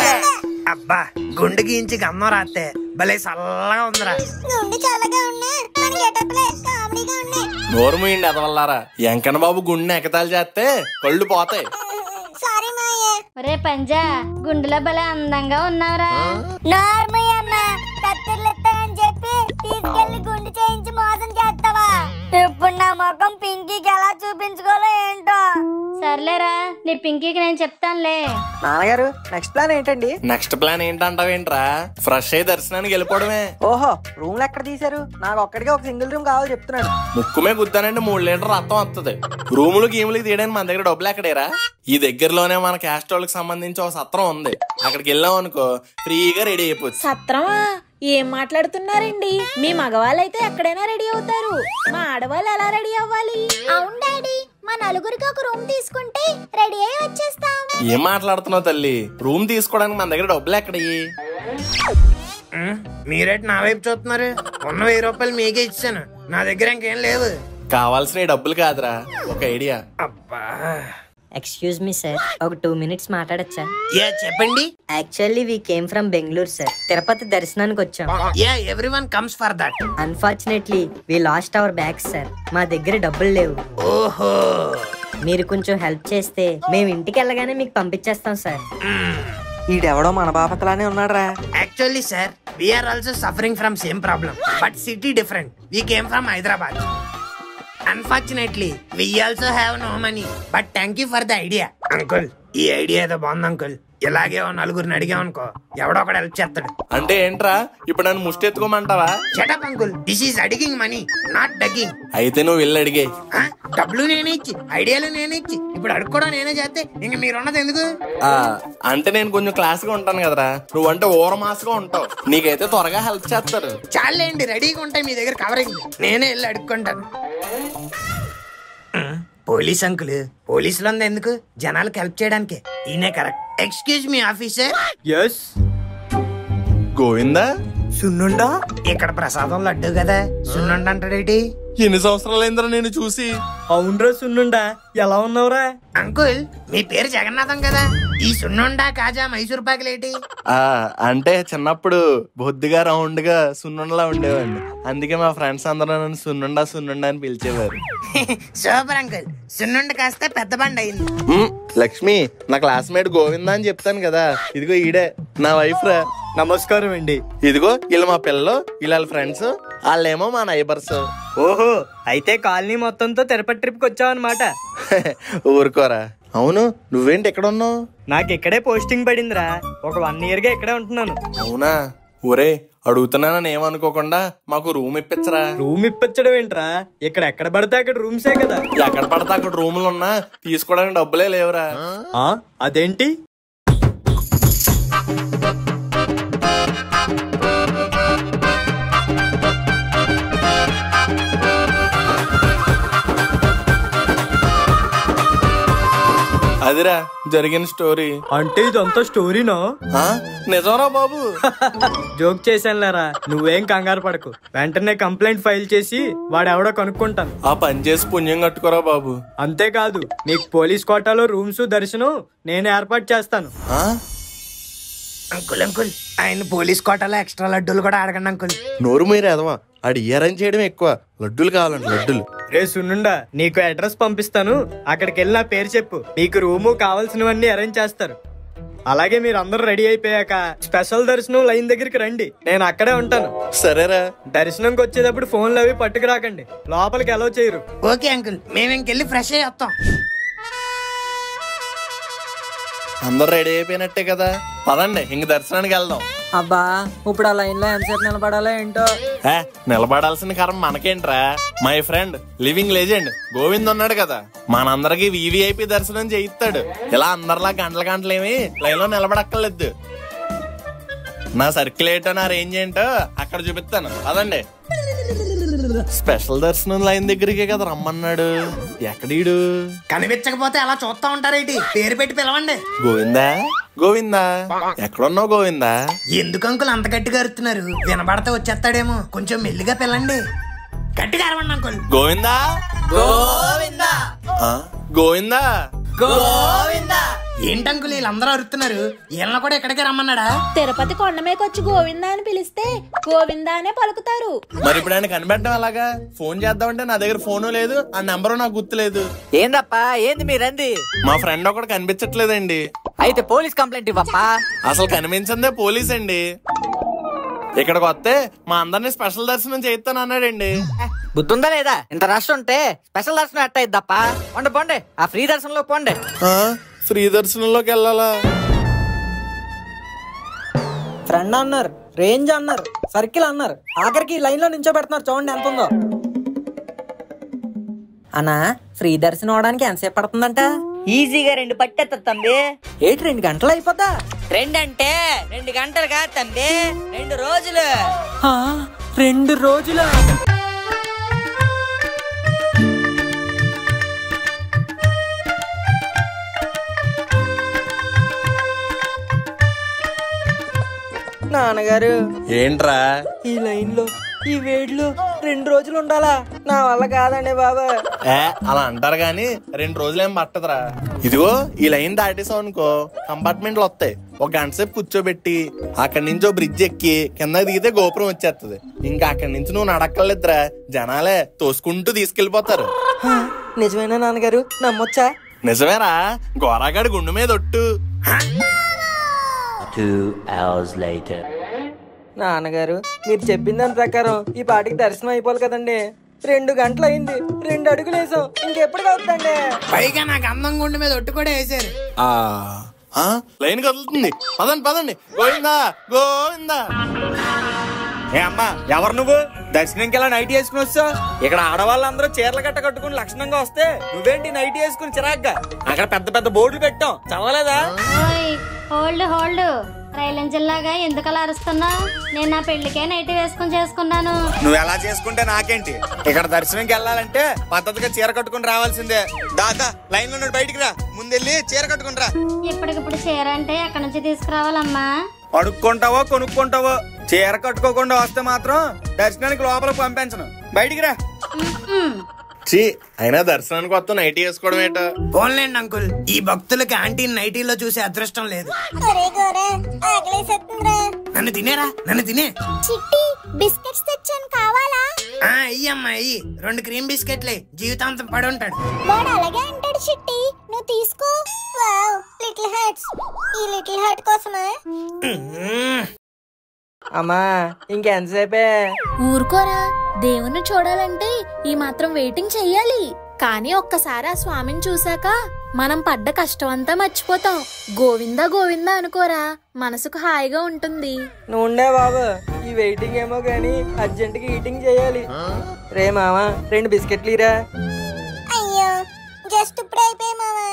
అబ్బా గుండె గీంచి గమ్మం రాస్తే భలే చల్లగా ఉందిరా. గుండె చల్లగా ఉన్నా మన గెటప్లే కామెడీగా ఉన్నాయి. నోరు మూయండి ఎదవల్లారా. వెంకన్న బాబు గుండె ఎకతాలు చేస్తే కళ్ళు పోతాయి. సారీ మాయ. ఒరే పంజా, గుండెలో భలే అందంగా ఉన్నావురా. నార్మయ్య అమ్మ కత్తెర్లు ఇస్తానని చెప్పి తీసుకెళ్లి గుండె చేయించి మోసం చేస్తావా? ఇప్పుడు నా ముఖం పింకీకి ఎలా చూపించుకోవాలో ఏంటో. సర్లేరా, నీ పింకీకి నేను చెప్తానులే. నాన్నగారు నెక్స్ట్ ప్లాన్ ఏంటండి? నెక్స్ట్ ప్లాన్ ఏంటంటావేంట్రా? ఫ్రెష్ అయ్యి దర్శనానికి వెళ్ళిపోవడమే. ఓహో, రూమ్లు ఎక్కడ తీశారు? నాకు ఒక్కడికే ఒక సింగిల్ రూమ్ కావాలి చెప్తున్నాడు. ముక్కుమే గుద్దానంటే 3 లీటర్ రక్తం వస్తుంది. రూములు గీములకి తీయడానికి మన దగ్గర డబ్బులు ఎక్కడేరా? ఈ దగ్గరలోనే మన క్యాస్ట్రోల్కి సంబంధించి ఒక సత్రం ఉంది. అక్కడికి వెళ్ళాం అనుకో ఫ్రీగా రెడీ అయిపోతుంది. సత్రమా? ఏం మాట్లాడుతున్నారండి? మీ మగవాళ్ళైతే ఎక్కడైనా రెడీ అవుతారు, మా ఆడవాళ్ళు ఎలా రెడీ అవ్వాలి? అవును డాడీ, మా నలుగురికి ఒక రూమ్ తీసుకుంటే రెడీ అయ్యి వచ్చేస్తాం. ఏం మాట్లాడుతున్నావు తల్లి? రూమ్ తీసుకోవడానికి మన దగ్గర డబ్బులు ఎక్కడయ్యి? మీరేటి నా వైపు చూస్తున్నారు? ఉన్న 1000 రూపాయలు మీకే ఇచ్చాను, నా దగ్గర ఇంకేం లేవు. కావాల్సిన డబ్బులు కాదురా, ఒక ఐడియా. అబ్బా ఎక్స్క్యూజ్ మీ సార్, ఒక 2 minutes మాట్లాడచ్చా? యా చెప్పండి. Actually we came from Bengaluru sir. Tirupati దర్శనానికి వచ్చాం. Yeah everyone comes for that. Unfortunately we lost our bags sir. మా దగ్గర డబ్బులు లేవు. ఓహో, మీరు కొంచెం హెల్ప్ చేస్తే మేము ఇంటికి వెళ్ళగానే మీకు పంపించేస్తాం సార్. ఈడెవడో మన బాపతలానే ఉన్నాడురా. Actually sir we are also suffering from same problem but city different. We came from Hyderabad. Unfortunately we also have no money but thank you for the idea. Uncle, ఈ ఐడియా ఏదో బాగుంది uncle. ఇలాగే 4 అడిగామనుకో ఎవడో ఒకడు help చేస్తాడు. అంటే ఏంట్రా, ఇప్పుడు నన్ను ముష్టి ఎత్తుకోమంటావా? షటప్ అంకుల్, దిస్ ఈస్ అడిగింగ్ మనీ నాట్ డగ్గింగ్. అయితే నువ్వు వెళ్ళి అడిగే. డబ్బులు నేనే ఇచ్చి ఐడియాలు నేనే ఇచ్చి ఇప్పుడు అడుక్కోవడం నేనే చేస్తే ఇంక మీరున్నది ఎందుకు? అంటే నేను కొంచెం క్లాస్ గా ఉంటాను కదరా, నువ్వంటే ఓరమాసగా ఉంటావు. నీకైతే త్వరగా హెల్ప్ చేస్తారు. చాలేండి, రెడీగా ఉంటాయి మీ దగ్గర కవరింగ్. నేనే వెళ్ళి అడుక్కుంటాను. పోలీస్ అంకుల్, పోలీసులు ఉంది ఎందుకు? జనాలకు హెల్ప్ చేయడానికి. ఈయనే correct. Excuse me officer. Yes Govinda. సున్నుండా? ఇక్కడ ప్రసాదం లడ్డు కదా, సున్నుండ అంటాడేటి? ఎన్ని సంవత్సరాలైందిరా నేను చూసి. అవునరా సున్నుండా, ఎలా ఉన్నావురా? అంకుల్ మీ పేరు జగన్నాథం కదా, ఈ సున్నుండ కాజా మైసూర్ పాకులేటి? అంటే చిన్నప్పుడు బొద్దుగా రౌండ్ గా సున్నుండలా ఉండేవాడిని, అందుకే మా ఫ్రెండ్స్ అందరూ నన్ను సున్నుండా సున్నుండా అని పిలిచేవారు. సూపర్ అంకుల్, సున్నుండ కాస్త పెద్ద బండి అయింది. లక్ష్మి, నా క్లాస్మేట్ గోవిందా అని చెప్తాను కదా, ఇదిగో ఈడే నా వైఫ్ రా. నమస్కారం అండి. ఇదిగో వీళ్ళు మా పిల్లలు, వీళ్ళ ఫ్రెండ్స్, వాళ్ళేమో మా నైబర్స్. ఓహో, అయితే కాలనీ మొత్తంతో తిరుపతి ట్రిప్ కి వచ్చావన్నమాట. ఊరుకోరా. అవును, నువ్వేంటి ఎక్కడ ఉన్నావు? నాకు ఇక్కడే పోస్టింగ్ పడిందిరా, ఒక 1 year గా ఇక్కడే ఉంటున్నాను. అవునా? ఒరే, అడుగుతున్నానని ఏమనుకోకుండా మాకు రూమ్ ఇప్పించరా. రూమ్ ఇప్పించడం ఏంట్రా, ఇక్కడ ఎక్కడ పడితే అక్కడ రూమ్సే కదా. ఎక్కడ పడితే అక్కడ రూములు ఉన్నా తీసుకోవడానికి డబ్బులే లేవురా. అదేంటి? అదిరా జరిగిన స్టోరీ. అంటే ఇదంతా స్టోరీనా? నిజంరా బాబు. జోక్ చేశానులేరా, నువ్వేం కంగారు పడకు. వెంటనే కంప్లైంట్ ఫైల్ చేసి వాడెవడో కనుక్కుంటాను. ఆ పని చేసి పుణ్యం కట్టుకోరా బాబు. అంతేకాదు, నీకు పోలీస్ కోటాలో రూమ్స్ దర్శనం నేను ఏర్పాటు చేస్తాను. అంకుల్ అంకుల్, ఆయన పోలీస్ కోటాలో ఎక్స్ట్రా లడ్డూలు కూడా అడగండి అంకుల్. నోరు మీరు ఎదవా, ఆడు అరేంజ్ చేయడం ఎక్కువ, లడ్డూలు కావాలండి లడ్డూలు. రే సున్నుండా, నీకు అడ్రస్ పంపిస్తాను, అక్కడికి వెళ్ళి నా పేరు చెప్పు, నీకు రూము కావాల్సినవన్నీ అరేంజ్ చేస్తారు. అలాగే మీరు అందరూ రెడీ అయిపోయాక స్పెషల్ దర్శనం లైన్ దగ్గరికి రండి, నేను అక్కడే ఉంటాను. సరేరా. దర్శనంకి వచ్చేటప్పుడు ఫోన్లు అవి పట్టుకురాకండి, లోపలికి అలౌ చేయరు. ఓకే అంకుల్, మేము ఇంకెళ్ళి ఫ్రెష్ అయ్యి వస్తాం. అందరు రెడీ అయిపోయినట్టే కదా, పదండి ఇంక దర్శనానికి వెళ్దాం. అబ్బా, ఇప్పుడు ఆ లైన్ లో ఎంతసేపు నిలబడాలా ఏంటో. నిలబడాల్సిన కారణం మనకేంట్రా, my friend living legend Govind ఉన్నాడు కదా, మనందరికి వివిఐపి దర్శనం చేయిస్తాడు. ఇలా అందరిలా గంటలేమి లైన్ లో నిలబడక్కర్లేదు. నా సర్కిల్ ఏంటో, నా రేంజ్ ఏంటో అక్కడ చూపిస్తాను. అదండి స్పెషల్ దర్శనం లైన్ దగ్గరికే కదా రమ్మన్నాడు. ఎక్కడీడు? కనిపించకపోతే అలా చూస్తా ఉంటారేటి, పేరు పెట్టి పిలవండి. గోవిందా గోవిందా, ఎక్కడున్నావు గోవిందా? ఎందుకు అంకుల్ అంత గట్టిగా అరుతున్నారు? వినబడితే వచ్చేస్తాడేమో, కొంచెం మెల్లిగా పిల్లండి. గట్టిగా అరవండి అంకుల్. గోవిందా గోవిందా గోవిందా. ఏంటంకులు వీళ్ళందరూ అరుతున్నారు? వీళ్ళని కూడా ఎక్కడికి రమ్మన్నాడా? తిరుపతి కొండమేకొచ్చి గోవిందా అని పిలిస్తే గోవిందా అనే పలుకుతారు. మరి ఇప్పుడు ఆయన కనిపెట్టడం అలాగా? ఫోన్ చేద్దామంటే నా దగ్గర ఫోను లేదు, ఆ నెంబరు నాకు గుర్తులేదు. ఏందప్పా ఏంది మీరంది? మా ఫ్రెండ్ ఒకటి కనిపించట్లేదండి. అయితే పోలీస్ కంప్లైంట్ ఇవ్వప్పా. అసలు కనిపించిందే పోలీస్ అండి. ఇక్కడికి వస్తే మా అందరినీ స్పెషల్ దర్శనం చేయిస్తాను అన్నాడండి. గుర్తుందా లేదా? ఇంత రష్ ఉంటే స్పెషల్ దర్శనం ఎట్ట ఇద్దప్పా? పోండి ఆ ఫ్రీ దర్శనంలో పోండి. ఫ్రీ దర్శనంలోకి వెళ్ళాలా? ఫ్రెండ్ అన్నారు, రేంజ్ అన్నారు, సర్కిల్ అన్నారు, ఆఖరికి లైన్ లో నించో పెడుతున్నారు. చూడండి ఎంత ఉందో. అన్నా ఫ్రీ దర్శనం అవడానికి ఎంతసేపు పడుతుందంట? ఈజీగా 2 పట్టేస్తా తంబి. ఏంటి 2 గంటలు అయిపోతా? 2 అంటే 2 గంటలు కాదు తంబి, 2 రోజులు. 2 రోజులు? నాన్నగారు ఏంట్రా ఈ లైన్ లో ఈ వేడిలో 2 రోజులు ఉండాలా? నా వల్ల కాదండి బాబా. అలా అంటారు గాని 2 రోజులు ఏం పట్టదురా. ఇదిగో ఈ లైన్ దాటేసావు అనుకో కంపార్ట్మెంట్లు వస్తాయి. 1 గంట సేపు కూర్చోబెట్టి అక్కడి నుంచి బ్రిడ్జ్ ఎక్కి కింద దిగితే గోపురం వచ్చేస్తుంది. ఇంకా అక్కడి నుంచి నువ్వు నడక్కర్లేదురా, జనాలే తోసుకుంటూ తీసుకెళ్లిపోతారు. నిజమేనా నాన్నగారు? నమ్మొచ్చా? నిజమేరా, గోరాగాడి గుండు మీద ఒట్టు. 2 hours later. నాన్నగారు మీరు చెప్పిన దాని ప్రకారం ఈ పాటికి దర్శనం అయిపోవాలి కదండి. 2 గంటలు అయింది, 2 అడుగులు వేసాం, ఇంకెప్పుడు అవుతుందండి? పైగా నాకు అందం గుండె మీద ఒట్టు కూడా వేసారు. లైన్ కదులుతుంది, పదండి పదండి. గోవిందా గోవిందా. ఏ అమ్మా, ఎవరు నువ్వు? దర్శనంకి ఎలా నైట్ వేసుకుని వస్తావు? ఇక్కడ ఆడవాళ్ళందరూ చీరలు గట్ట కట్టుకుని లక్షణంగా వస్తే నువ్వేంటి నైట్ వేసుకుని చిరాగ్గా? అక్కడ పెద్ద పెద్ద బోర్డులు పెట్టాం, చదవలేదా? హోల్డ్ హోల్డ్, రైలు జిల్లాగా ఎందుకు అలా అరుస్తున్నావు? నేను నా పెళ్లికే నైటీ వేసుకుని చేసుకున్నాను. నువ్వు ఎలా చేసుకుంటే నాకేంటి? ఇక్కడ దర్శనంకి వెళ్ళాలంటే పద్ధతిగా చీర కట్టుకుని రావాల్సిందే. దాదా లైన్ లో బయటికి రా, ముందెళ్ళి చీర కట్టుకుని రా. ఇప్పటికిప్పుడు చీర అంటే ఎక్కడి నుంచి తీసుకురావాలమ్మా? అడుక్కుంటావో కొనుక్కుంటావో, చీర కట్టుకోకుండా వస్తే మాత్రం దర్శనానికి లోపలికి పంపించను. బయటికి రా. చీ, అయినా దర్శనానికి వస్తా నైటీ వేసుకోవడం ఏంటో. పోన్లేండి అంకుల్, ఈ భక్తులకి ఆంటీని నైటీలో చూసే అదృష్టం లేదు. నన్ను తినేరా, నన్ను తినే. చిట్టి బిస్కెట్స్ తెచ్చాను, కావాలా? అయ్యమ్మా అయ్యి, 2 క్రీమ్ బిస్కెట్లే, జీవితాంతం పడి ఉంటాడు. వాడు అలాగే అంటాడు చిట్టి, నువ్వు తీసుకో. Wow, little hearts. ఈ లిటిల్ హార్ట్ కోసమే. అమ్మా ఇంకెంతసేపే? ఊరుకోరా, దేవుని చూడాలంటే ఈ మాత్రం వెయిటింగ్ చెయ్యాలి. కానీ ఒక్కసారి ఆ స్వామిని చూసాక మనం పడ్డ కష్టం అంతా మర్చిపోతాం. గోవిందా గోవిందా అనుకోరా, మనసుకు హాయిగా ఉంటుంది. నువ్వు ఉండే బాబు, ఈ వెయిటింగ్ ఏమో గానీ అర్జెంట్ గా ఈటింగ్ చేయాలి. రే మామా 2 బిస్కెట్లు ఇరా. అయ్యో జస్ట్ ఇప్పుడే అయిపోయి మామా.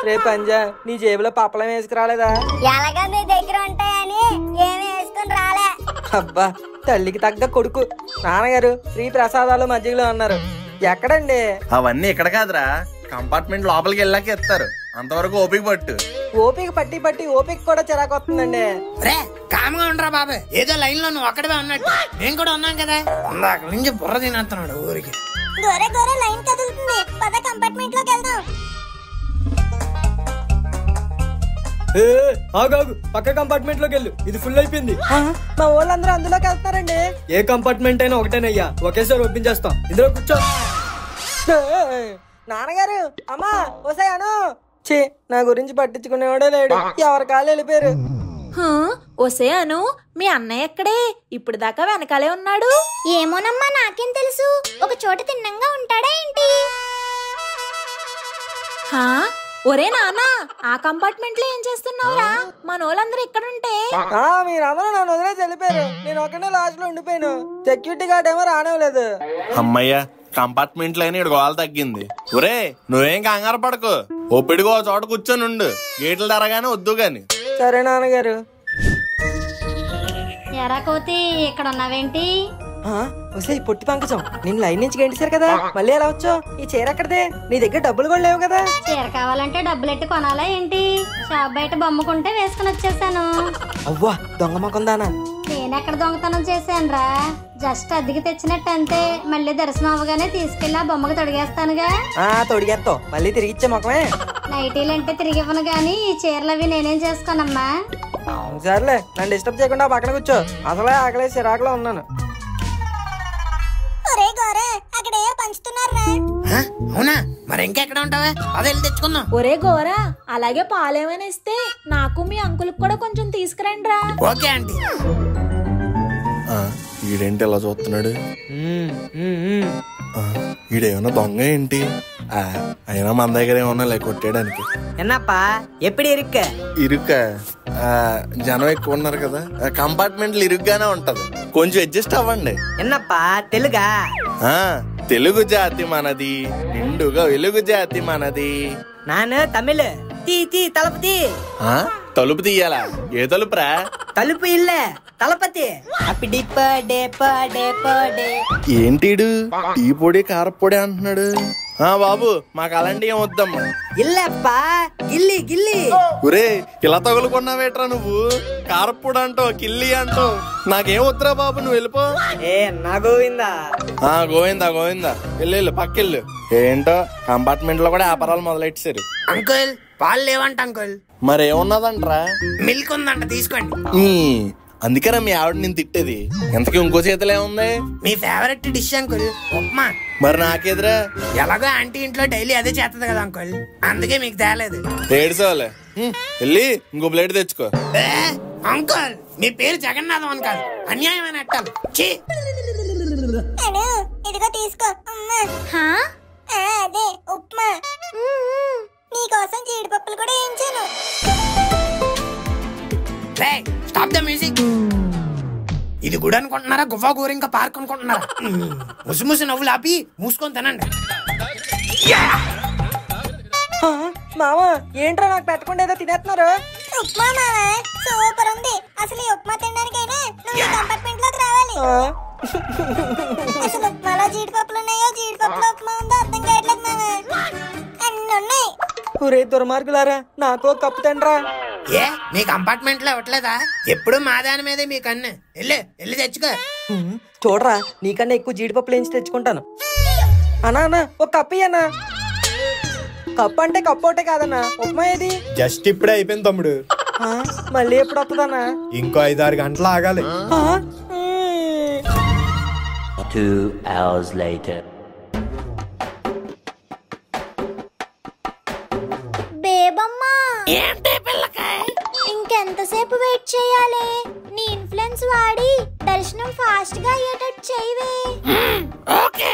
రే పంజా, నీ జేబులో పప్పలం వేసుకురాలేదా? ఎలాగా మీ దగ్గర ఉంటాయని ఏమి వేసుకుని రాలే. అబ్బా తల్లికి తగ్గ కొడుకు. నాన్నగారు ఫ్రీ ప్రసాదాలు మధ్యలో అన్నారు, ఎక్కడండి? అవన్నీ ఇక్కడ కాదురా, కంపార్ట్మెంట్ లోపలికి వెళ్ళాక ఇస్తారు. అంతవరకు ఓపిక పట్టు. ఓపిక పట్టి పట్టి ఓపిక కూడా చిరాకు వస్తుందండి. రే కామ్గా ఉండరా బాబు, ఏదో లైన్ లో నువ్వు అక్కడే ఉన్నట్టు నేను కూడా ఉన్నాం కదా. అక్కడి నుంచి బుర్ర తినేస్తున్నాడు ఊరికి. గోరే గోరే లైన్ కదులుతుంది, పద కంపార్ట్మెంట్ లోకి వెళ్దాం. ఆగాగు, పక్క కంపార్ట్మెంట్ లోకి వెళ్ళు, ఇది ఫుల్ అయిపోయింది. మా వాళ్ళందరూ అందులోకి వెళ్తున్నారండి. ఏ కంపార్ట్మెంట్ అయినా ఒకటేనయ్యా, ఒకేసారి ఒప్పించేస్తాం. ఇందులో కూర్చో. నాన్నగారు, అమ్మా వసాను. ఛీ, నా గురించి పట్టించుకునేవాడే లేడు, ఎవరి కాళ్ళు వెళ్ళిపోయారు. ఒసే అను, మీ అన్నయ్య ఎక్కడే? ఇప్పుడు దాకా వెనకాలే ఉన్నాడు. ఏమోనమ్మా, నాకేం తెలుసు. ఒక చోట తిన్నంగా ఉంటాడా ఏంటి? ఒరే నానా, ఆ కంపార్ట్మెంట్ లో ఏం చేస్తున్నావురా? మనోళ్ళందరూ ఎక్కడుంటే? మీరందరూ నన్ను వదిలేసి వెళ్ళిపోయారు, నేను ఒకనే లాస్ట్ లో ఉండిపోయాను. సెక్యూరిటీ గార్డ్ ఏమో రానివ్వలేదు. అమ్మయ్య, కంపార్ట్మెంట్ లైన్ ఇక్కడ గోల తగ్గింది. ఒరే నువ్వేం కంగారు పడకు, ఒప్పిడిగో చోట కూర్చొని ఉండు, గేట్లు తరగానే వద్దు గాని. సరే నాన్నగారు. ఎరా కోతి, ఇక్కడ ఉన్నావేంటి? వస్తే పొట్టి పంకజం, నేను లైన్ నుంచి గంటేశారు కదా, మళ్ళీ ఎలా వచ్చావు? ఈ చీర ఎక్కడదే? నీ దగ్గర డబ్బులు కూడా లేవు కదా. చీర కావాలంటే డబ్బులెట్టి కొనాలా ఏంటి? షాప్ బయట బొమ్మకుంటే వేసుకుని వచ్చేసాను. అవ్వా దొంగ మొకందానా, నేనెక్కడ దొంగతనం చేశానురా? జస్ట్ అద్దెకి తెచ్చినట్టు అంతే. మళ్ళీ దర్శనం అవ్వగానే తీసుకెళ్లి ఆ బొమ్మకు తొడిగేస్తానుగా. తొడిగేస్తావు, మళ్ళీ తిరిగి ఇచ్చే మొకమే. నైటీలు అంటే తిరిగి ఇవ్వను గానీ ఈ చీరలు అవి నేనేం చేసుకోనమ్మా. సర్లే నన్ను డిస్టర్బ్ చేయకుండా పక్కన కూర్చో. అసలే ఆకలేసి చిరాకులో ఉన్నాను. ఒరే గోరే అక్కడ ఏ పంచుతున్నారా? అవునా? మరి ఇంకెక్కడ ఉంటావా? అదే వెళ్ళి తెచ్చుకుందాం. ఒరే గోరా, అలాగే పాలేమైనా ఇస్తే నాకు మీ అంకుల్కి కూడా కొంచెం తీసుకురండి రా. Okay aunty. ఈడేంటి ఇలా చూస్తున్నాడు? ఈడేమన్నా దొంగ ఏంటి? అయినా మన దగ్గర ఏమన్నా లే కొట్టేయడానికి. ఎన్నప్పా ఎప్పుడు ఇరుక్క జనం ఎక్కువ ఉన్నారు కదా, కంపార్ట్మెంట్లు ఇరుగ్గానే ఉంటది. కొంచెం అడ్జస్ట్ అవ్వండి. ఎన్నప్పా తెలుగా? తెలుగు జాతి మనది, నిండుగా వెలుగు జాతి మనది. నాను తమిళ్. తీ తీ తలపతి. తలుపు తీయాలా? ఏ తలుపురా? తలుపు ఇల్లే తలపతి. అప్పుడు పడే పడే పడే. ఏంటిడు టీ పొడి కారపొడి అంటున్నాడు? బాబు మాకు అలాంటి ఏం వద్దమ్మా. ఇల్లప్పా గిల్లి గిల్లి. ఒరే ఇలా తగులుకున్నావేట్రా నువ్వు? కారపొడి అంటావు, కిల్లి అంటావు. నాకేం వద్దురా బాబు, నువ్వు వెళ్ళిపో. నా గోవిందా. గోవిందా గోవిందా వెళ్ళు పక్కెళ్ళు. ఏంటో కంపార్ట్మెంట్ లో కూడా వ్యాపారాలు మొదలెట్టారు. అంకుల్ పాలు లేవంట అంకుల్. మరేమున్నదంట్రా? మిల్క్ ఉందంట, తీసుకోండి. అందుకేరా మీ ఆవిడ నేను తిట్టేది. ఇంతకీ ఇంకో చేతులు ఏముంది? మీ ఫేవరెట్ డిష్ అంకుల్ ఉప్మా. మరి నాకెదురా? ఎలాగో ఆంటీ ఇంట్లో డైలీ అదే చేస్తుంది కదా అంకుల్, అందుకే మీకు తేలేదు. ఏడుకోవాలి, వెళ్ళి ఇంకో ప్లేట్ తెచ్చుకో. అంకుల్ మీ పేరు జగన్నాథం అని కాదు, అన్యాయమైన అట్టాలి. ఇదిగో తీసుకో. అదే ఉప్మా. నీకోసం జీడిపప్పులు కూడా వేయించాను. Stop the music. ఇది గుడి అనుకుంటున్నారా, గుఫా గోరి ఇంకా పార్క్ అనుకుంటున్నారా? ముసి నవ్వులు ఆపి మూసుకొని తినండి. మావా ఏంట్రా నాకు పెట్టకుండా ఏదో తినేస్తున్నారు? ఉప్మా మావా సూపర్ ఉంది. అసలు ఈ ఉప్మా తినడానికైనా నువ్వు ఈ కంపార్ట్మెంట్ లోకి రావాలి. అసలు ఉప్మాలో జీడిపప్పులు ఉన్నాయో జీడిపప్పులో ఉప్మా ఉందో అర్థం కావట్లేదు మావా. అన్ని ఉన్నాయి. ఒరే దుర్మార్గులారా, నాకు కప్పు తండ్రా. ఏ మీ కంపార్ట్మెంట్ లో ఇవ్వట్లేదా? ఎప్పుడు మా దాని మీదే మీ కన్ను. వెళ్ళి తెచ్చుకో. చూడరా, నీకన్నా ఎక్కువ జీడిపప్పులు వేయించి తెచ్చుకుంటాను. అన్నా ఒక కప్పు అన్నా. కప్పు అంటే కప్పు ఒకటే కాదన్నా, ఉప్మా ఏది? జస్ట్ ఇప్పుడే అయిపోయింది తమ్ముడు. మళ్ళీ ఎప్పుడు వస్తుందన్నా? ఇంకో 5-6 గంటలు ఆగాలి. 2 hours later. బేబమ్మా ఇంకెంతసేపు వెయిట్ చేయాలి? నీ ఇన్ఫ్లుయెన్స్ వాడి దర్శనం ఫాస్ట్ గా అయ్యేటట్టు చేయవే. ఓకే.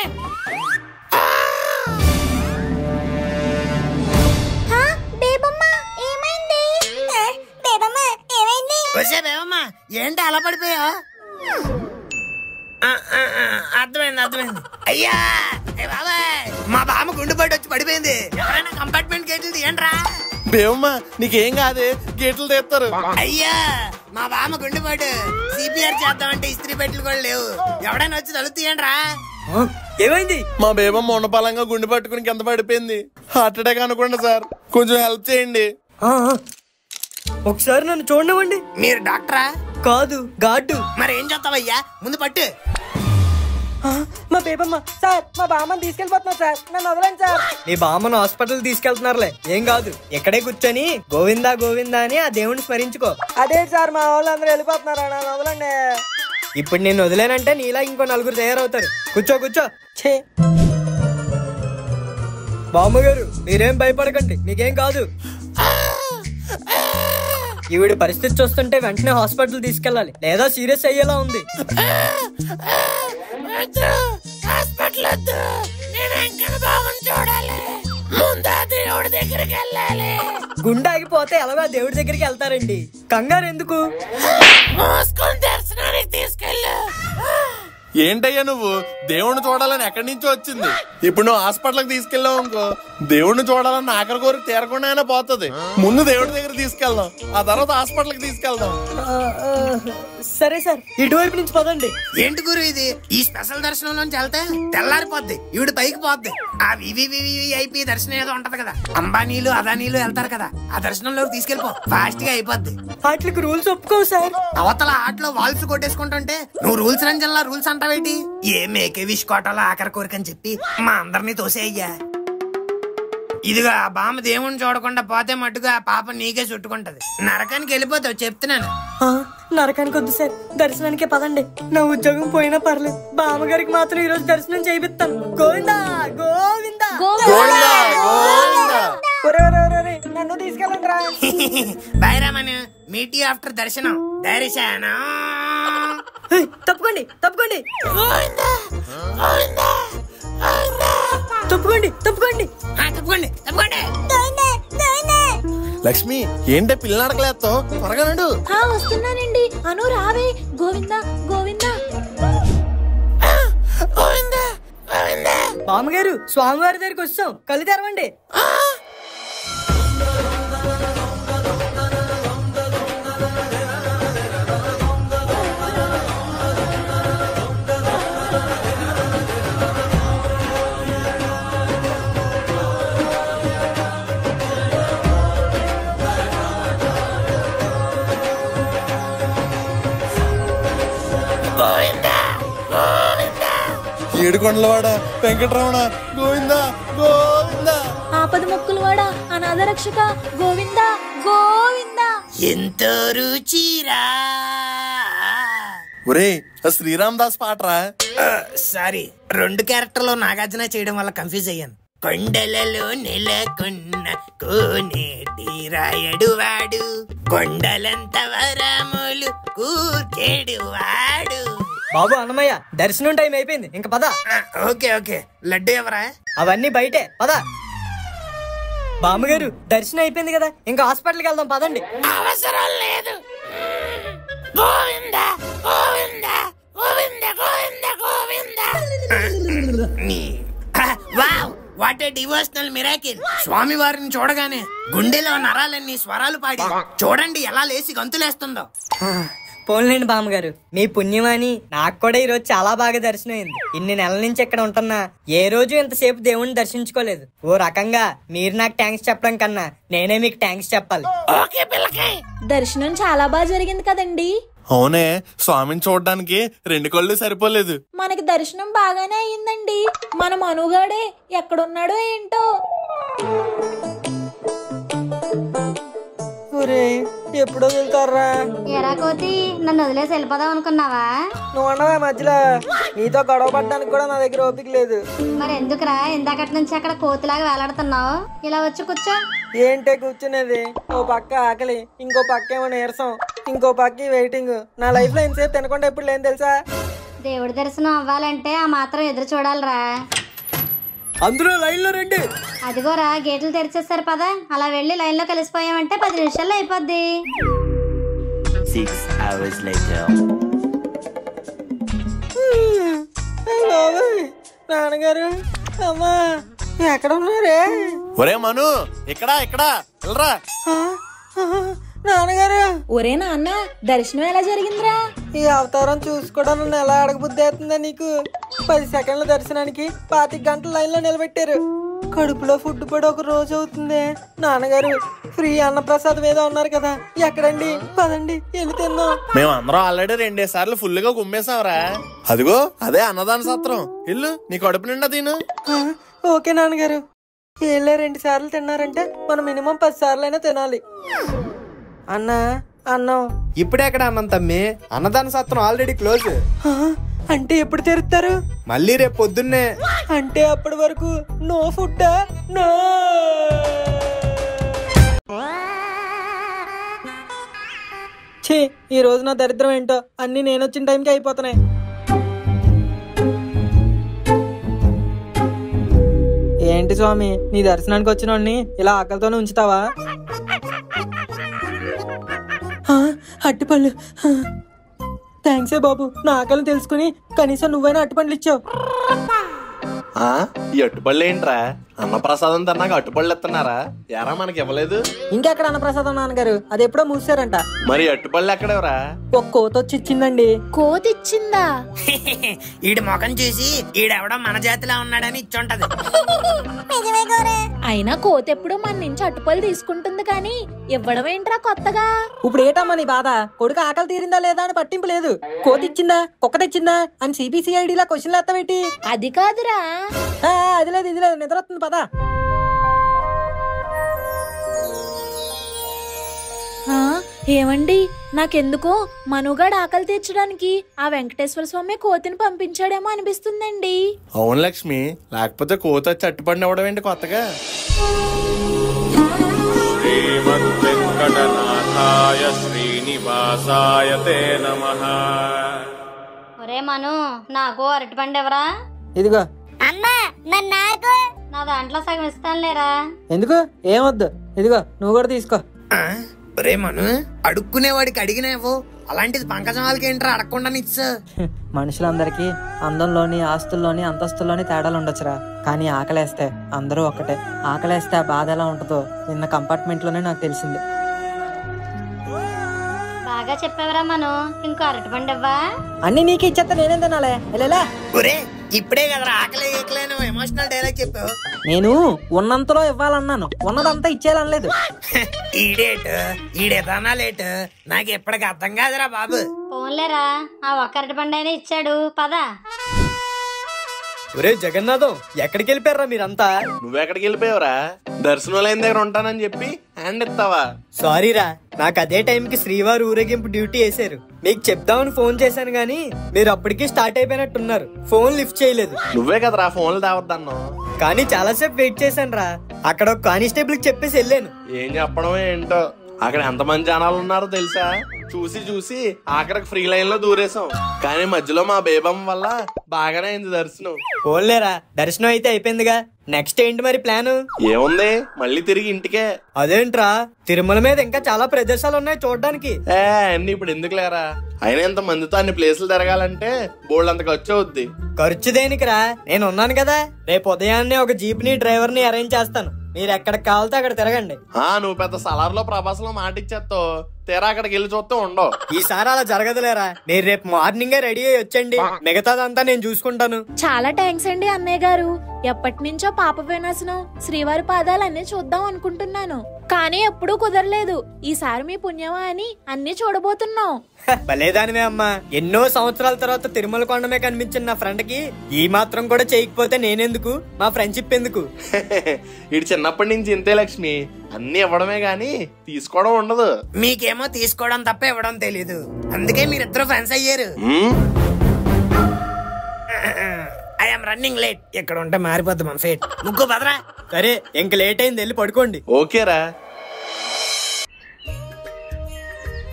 బేబమ్మా ఏమైంది? బేబమ్మా ఏమైంది? బేబమ్మా ఏంటి అలా పడిపోయా? అర్థమైంది. అయ్యా బాబాయ్, మా బామ్మ గుండెపోటు వచ్చి పడిపోయింది. ఎవరైనా కంపార్ట్మెంట్ గేట్లు తీయండిరా. బేవమ్మా నీకేం కాదే, గేట్లు తీస్తారు. అయ్యా మా బామ్మ గుండెపోటు, సిపిఆర్ చేద్దామంటే ఇస్త్రీ పెట్టెలు కూడా లేవు. ఎవడైనా వచ్చి తలుపు తీయండిరా. ఏమైంది? మా బేబమ్మ ఉన్నపాలంగా గుండె పట్టుకుని కింద పడిపోయింది. హార్ట్ అటాక్ అనుకోండి సార్, కొంచెం హెల్ప్ చేయండి. ఒకసారి నన్ను చూడనివ్వండి. మీరు డాక్టరా? కాదు, గార్డు. మరి ఏం చేస్తావయ్యా, ముందు పట్టు. మా బేబమ్మ సార్, మా బామ్మని తీసుకెళ్ళిపోతున్నారు సార్, నన్ను వదలండి సార్. నీ బామ్మను హాస్పిటల్ తీసుకెళ్తున్నారులే, ఏం కాదు. ఇక్కడే కూర్చొని గోవిందా గోవిందా అని ఆ దేవుడిని స్మరించుకో. అదే సార్, మా వాళ్ళందరూ వెళ్ళిపోతున్నారా, నన్ను వదలండి. ఇప్పుడు నేను వదిలేనంటే నీలా ఇంకో 4 తయారవుతారు. కూర్చో. ఛే బామ్మగారు, మీరేం భయపడకండి, మీకేం కాదు. ఈవిడ పరిస్థితి చూస్తుంటే వెంటనే హాస్పిటల్ తీసుకెళ్ళాలి, లేదా సీరియస్ అయ్యేలా ఉంది. గుండె ఆగిపోతే ఎలాగో దేవుడి దగ్గరికి వెళ్తారండి, కంగారు ఎందుకు? ఏంటయ్యా నువ్వు దేవుణ్ణి చూడాలని ఎక్కడి నుంచో వచ్చింది. ఇప్పుడు నువ్వు హాస్పిటల్కి తీసుకెళ్ళావు అనుకో, దేవుణ్ణి చూడాలని ఆఖరి కోరిక తీరకుండా అయినా పోతుంది. ముందు దేవుడి దగ్గర తీసుకెళ్దాం, ఆ తర్వాత హాస్పిటల్కి తీసుకెళ్దాం. సరే సార్, ఇటువైపు నుంచి పదండి. ఏంటి గురు ఇది? ఈ స్పెషల్ దర్శనంలోంచి వెళ్తే తెల్లారిపోద్ది, ఈవిడ పైకి పోద్ది. ఆ వివిఐపి దర్శనం ఏదో ఉంటది కదా, అంబానీలు అదానీలు వెళ్తారు కదా, ఆ దర్శనంలోకి తీసుకెళ్ళిపో, ఫాస్ట్ గా అయిపోద్ది. వాటికి రూల్స్ ఒప్పుకో సార్. అవతల ఆటలో వాల్స్ కొట్టేసుకుంటుంటే నువ్వు రూల్స్ రంజల్లా రూల్స్ అంటావేంటి? ఏ మేకే విష్ కోటలో ఆఖరి కోరికని చెప్పి మా అందరినీ తోసేయ్యా. ఇదిగో ఆ బామ్మ దేవుని చూడకుండా పోతే మట్టుగా ఆ పాప నీకే చుట్టుకుంటది. నరకానికి వెళ్ళిపోతావు చెప్తున్నాను. నరకానికి వద్దు సార్, దర్శనానికే పదండి. నా ఉద్యోగం పోయినా పర్లేదు, బామ్మగారికి మాత్రం ఈ రోజు దర్శనం చేయిస్తాను. గోవిందా గోవిందా నన్ను తీసుకెళ్ళండి రా. బైరామను మీట్ యూ ఆఫ్టర్ దర్శనం. దర్శనం తప్పుకోండి తప్పుకోండి తప్పుకోండి తప్పుకోండి తప్పుకోండి తప్పుకోండి. లక్ష్మి ఏంటే పిల్లలు అడగలేస్తావు? త్వరగా నడు. వస్తున్నానండి. అను రావే. గోవిందా గోవిందా. బామ్మగారు స్వామివారి దగ్గరికి వస్తాం, కళ్ళు తెరవండి. ఏడుకొండలవాడ వెంకటరమణ గోవిందా గోవిందా. ఆపద మొక్కులవాడా అనాథ రక్షక గోవిందా గోవిందా. ఎంతో రుచిరా. ఒరే శ్రీరామ్ దాస్ పాటరా. సారీ, 2 క్యారెక్టర్లో నాగార్జున చేయడం వల్ల కన్ఫ్యూజ్ అయ్యాను. కొండలలో నెలకొన్న కోనేటి రాయడు వాడు, కొండలంత వరములు కూర్చేడు వాడు. బాబు అన్నమయ్య, దర్శనం టైం అయిపోయింది, ఇంక పద. Okay okay. లడ్డు ఎవరా? అవన్నీ బయటే, పద. బామ్మగారు దర్శనం అయిపోయింది కదా, ఇంకా హాస్పిటల్కి వెళ్దాం, పదండి. అవసరం లేదు. Govinda Govinda Govinda Govinda Govinda. Wow, what a devotional miracle. స్వామి వారిని చూడగానే గుండెలో నరాలన్నీ స్వరాలు పాడి చూడండి ఎలా లేసి గంతులేస్తుందో. పోన్లేండి బామ్మగారు, మీ పుణ్యమని నాకు కూడా ఈ రోజు చాలా బాగా దర్శనం అయింది. ఇన్ని నెలల నుంచి ఇక్కడ ఉంటున్నా ఏ రోజు ఇంతసేపు దేవుణ్ణి దర్శించుకోలేదు. ఓ రకంగా మీరు నాకు థ్యాంక్స్ చెప్పడం కన్నా నేనే మీకు థ్యాంక్స్ చెప్పాలి. దర్శనం చాలా బాగా జరిగింది కదండి. అవునే, స్వామిని చూడడానికి 2 కళ్ళు సరిపోలేదు. మనకి దర్శనం బాగానే అయ్యిందండి. మన మనుగాడే ఎక్కడున్నాడో ఏంటో. ఎప్పుడో వెళ్తారా? ఎరా కోతి, నన్ను వదిలేసి వెళ్ళిపోదాం అనుకున్నావా? నువ్వు ఉండవా మధ్యలో? నీతో గొడవ పడ్డానికి కూడా నా దగ్గర ఓపిక లేదు. మరి ఎందుకురా ఇందాకటి నుంచి అక్కడ కోతిలాగా వేలాడుతున్నావు? ఇలా వచ్చి కూర్చో. ఏంటే కూర్చునేది? ఓ పక్క ఆకలి, ఇంకో పక్క ఏమో నీరసం, ఇంకో పక్క వెయిటింగ్. నా లైఫ్ లో ఇంతసేపు తినకుండా ఎప్పుడు లేని తెలుసా? దేవుడి దర్శనం అవ్వాలంటే ఆ మాత్రం ఎదురు చూడాలిరా. అందులో లైన్ లో రండి. అదిగోరా గేట్లు తెరిచేస్తారు పదా. అలా వెళ్ళి లైన్ లో కలిసిపోయామంటే 10 నిమిషాల్లో అయిపోద్ది. 6 hours later. నాన్నగారు అమ్మా ఎక్కడ ఉన్నారే? ఒరే మను, ఇక్కడ ఇక్కడ వెళ్ళరా. నాన్నగారు. ఒరే నాన్న, దర్శనం ఎలా జరిగిందిరా? ఈ అవతారం చూసుకోవడం నన్ను ఎలా అడగబుద్ధి అవుతుందా నీకు? 10 సెకండ్ల దర్శనానికి 25 గంటల లైన్ లో నిలబెట్టారు. కడుపులో ఫుడ్ పడి 1 రోజు అవుతుంది. నాన్నగారు ఫ్రీ అన్నప్రసాదం ఏదో ఉన్నారు కదా, ఎక్కడండి? పదండి వెళ్ళి తిందాం. మేమందరం ఆల్రెడీ 2 సార్లు ఫుల్ గా కుమ్మేసాంరా. అదిగో అదే అన్నదాన సత్రం. ఇల్లు నీ కడుపు నిండా తిను. ఓకే నాన్నగారు. వీళ్ళే 2 సార్లు తిన్నారంటే మనం మినిమం 10 సార్లు అయినా తినాలి. అన్నా అన్నం ఇప్పుడే ఎక్కడ అన్నం తమ్మి? అన్నదాన సత్రం ఆల్రెడీ క్లోజ్. అంటే ఎప్పుడు తెరుస్తారు? మళ్ళీ రేపు పొద్దున్నే. అంటే అప్పటి వరకు నో ఫుడ్? నో. ఛీ, ఈ రోజు నా దరిద్రం ఏంటో, అన్ని నేను వచ్చిన టైంకి అయిపోతున్నాయి. ఏంటి స్వామి, నీ దర్శనానికి వచ్చిన వాడిని ఇలా ఆకలితోనే ఉంచుతావా? అట్టిపళ్ళు. థ్యాంక్సే బాబు, నా ఆకలిని తెలుసుకుని కనీసం నువ్వైనా అట్టిపండ్లు ఇచ్చావు. ఈ అట్టుపళ్ళు ఏంట్రా? అన్నప్రసాదం తిన్నాక అట్టుపళ్ళు ఇస్తున్నారా? ఎరా మనకి ఇవ్వలేదు? ఇంకెక్కడ అన్నప్రసాదం నాన్నగారు? అది ఎప్పుడో మూసారంట. మరి అట్టుపళ్ళు ఎక్కడెవరా? ఒక కోత వచ్చి ఇచ్చిందండి. కోతి ఇచ్చిందా? ఈడి ముఖం చూసి ఈడెవడో మన జాతిలో ఉన్నాడని ఇచ్చుంటది. అయినా కోతి ఎప్పుడు మన నుంచి అట్టుపళ్ళు తీసుకుంటుంది కానీ ఇవ్వడం ఏంట్రా కొత్తగా? ఇప్పుడు ఏటమ్మా నీ బాధ? కొడుకు ఆకలి తీరిందా లేదా అని పట్టింపు లేదు. కోతి ఇచ్చిందా కుక్క తెచ్చిందా అని సిబిసిఐడిలా క్వశ్చన్లు ఎత్తబెట్టి. అది కాదురా. అది లేదు ఇది లేదు, నిద్ర వస్తుంది పదా. ఏమండి నాకెందుకో మనుగాడు ఆకలి తీర్చడానికి ఆ వెంకటేశ్వర స్వామి కోతిని పంపించాడేమో అనిపిస్తుందండి. అవును లక్ష్మి, లేకపోతే కోత చట్టుపడిన ఇవ్వడం కొత్తగా. శ్రీమద్వేంకటనాథాయ శ్రీనివాసాయ తే నమః. ఒరే మను, నాకు అరటిపండు ఎవరా? ఇదిగో. అమ్మా నాకు నా దాంట్లో సగం ఇస్తానులేరా. ఎందుకు? ఏమొద్దు, ఇదిగో నువ్వు కూడా తీసుకో. ఒరే మను, అడుక్కునేవాడికి అడిగినావు, అలాంటిది పంకజం వాళ్ళకి ఏంట్రా అడగకుండా నిచ్చు. మనుషులందరికీ అందంలోని, ఆస్తుల్లోని, అంతస్తుల్లోని తేడాలు ఉండొచ్చురా, కానీ ఆకలేస్తే అందరూ ఒక్కటే. ఆకలేస్తే ఆ బాధ ఎలా ఉంటుందో నిన్న కంపార్ట్మెంట్ లోనే నాకు తెలిసింది. బాగా చెప్పేవరా మను, ఇంకో అరటిపండు ఇవ్వా? అన్ని నీకు ఇచ్చేస్తా, నేనేం తినాలే. ఒరే ఇప్పుడే కదరా ఆకలి ఎమోషనల్ డైలాగ్ చెప్పావు. నేను ఉన్నంతలో ఇవ్వాలన్నాను, ఉన్నదంతా ఇచ్చేయాలనలేదు. ఈడేదన్నా లేటు నాకు ఎప్పటికి అర్థం కాదురా బాబు. పోన్లేరా, ఆ ఒక్క అరటిపండు అయినా ఇచ్చాడు, పద. ఒరే జగన్నాథం, ఎక్కడికి వెళ్ళిపోయారా మీరంతా? నువ్వెక్కడికి వెళ్ళిపోయావురా? దర్శనం లైన్ దగ్గర ఉంటానని చెప్పి హ్యాండ్ ఇస్తావా? సారీరా, నాకు అదే టైంకి శ్రీవారు ఊరేగింపు డ్యూటీ వేశారు. మీకు చెప్దామని ఫోన్ చేశాను గానీ మీరు అప్పటికి స్టార్ట్ అయిపోయినట్టున్నారు. ఫోన్ లిఫ్ట్ చేయలేదు. నువ్వే కదరా ఫోన్లు తేవద్దన్నా. కానీ చాలాసేపు వెయిట్ చేశాను రా. అక్కడ ఒక కానిస్టేబుల్ కి చెప్పేసి వెళ్ళాను. ఏం చెప్పడం ఏంటో, అక్కడ ఎంతమంది జనాలు ఉన్నారో తెలుసా? చూసి చూసి ఆఖరికి ఫ్రీ లైన్ లో దూరేసాం, కానీ మధ్యలో మా బేబమ్మ వల్ల బాగానే అయింది దర్శనం. పోన్లేరా, దర్శనం అయితే అయిపోయిందిగా. నెక్స్ట్ ఏంటి మరి ప్లాన్? ఏముంది, మళ్ళీ తిరిగి ఇంటికే. అదేంట్రా, తిరుమల మీద ఇంకా చాలా ప్రదేశాలు ఉన్నాయి చూడడానికి. అన్ని ఇప్పుడు ఎందుకు లేరా? అయినా ఇంత మందితో అన్ని ప్లేసులు తిరగాలంటే బోల్డ్ అంత ఖర్చు అవుద్ది. ఖర్చు దేనికిరా, నేను ఉన్నాను కదా. రేపు ఉదయాన్నే ఒక జీప్ ని డ్రైవర్ ని అరేంజ్ చేస్తాను. మీరు ఎక్కడికి కావాలితే అక్కడ తిరగండి. నువ్వు పెద్ద సలార్లో ప్రభాసంలో మాట ఇచ్చేస్తావు, తీరా అక్కడికి వెళ్ళి చూస్తూ ఉండవు. ఈసారి అలా జరగదులేరా. మీరు రేపు మార్నింగే రెడీ అయ్యి వచ్చండి, మిగతాదంతా నేను చూసుకుంటాను. చాలా థ్యాంక్స్ అండి అన్నయ్య గారు. ఎప్పటి నుంచో పాప వినాశనం, శ్రీవారి పాదాలన్నీ చూద్దాం అనుకుంటున్నాను, కానీ ఎప్పుడూ కుదరలేదు. ఈసారి మీ పుణ్యమా అని అన్ని చూడబోతున్నాం. భలేదానివే అమ్మా, ఎన్నో సంవత్సరాల తర్వాత తిరుమల కొండమే కనిపించిన నా ఫ్రెండ్ కి ఈ మాత్రం కూడా చేయకపోతే నేనెందుకు, మా ఫ్రెండ్షిప్ ఎందుకు? ఇటు చిన్నప్పటి నుంచి ఇంతే లక్ష్మి, అన్ని ఇవ్వడమే గాని తీసుకోవడం ఉండదు. మీకేమో తీసుకోవడం తప్ప ఇవ్వడం తెలీదు, అందుకే మీరిద్దరు ఫ్రెండ్స్ అయ్యారు. I'm running late. ఇక్కడ ఉంటే మారిపోద్ది మన ఫేట్. ముగ్గు బదరా. సరే, ఇంక లేట్ అయింది, వెళ్ళి పడుకోండి. ఓకేరా.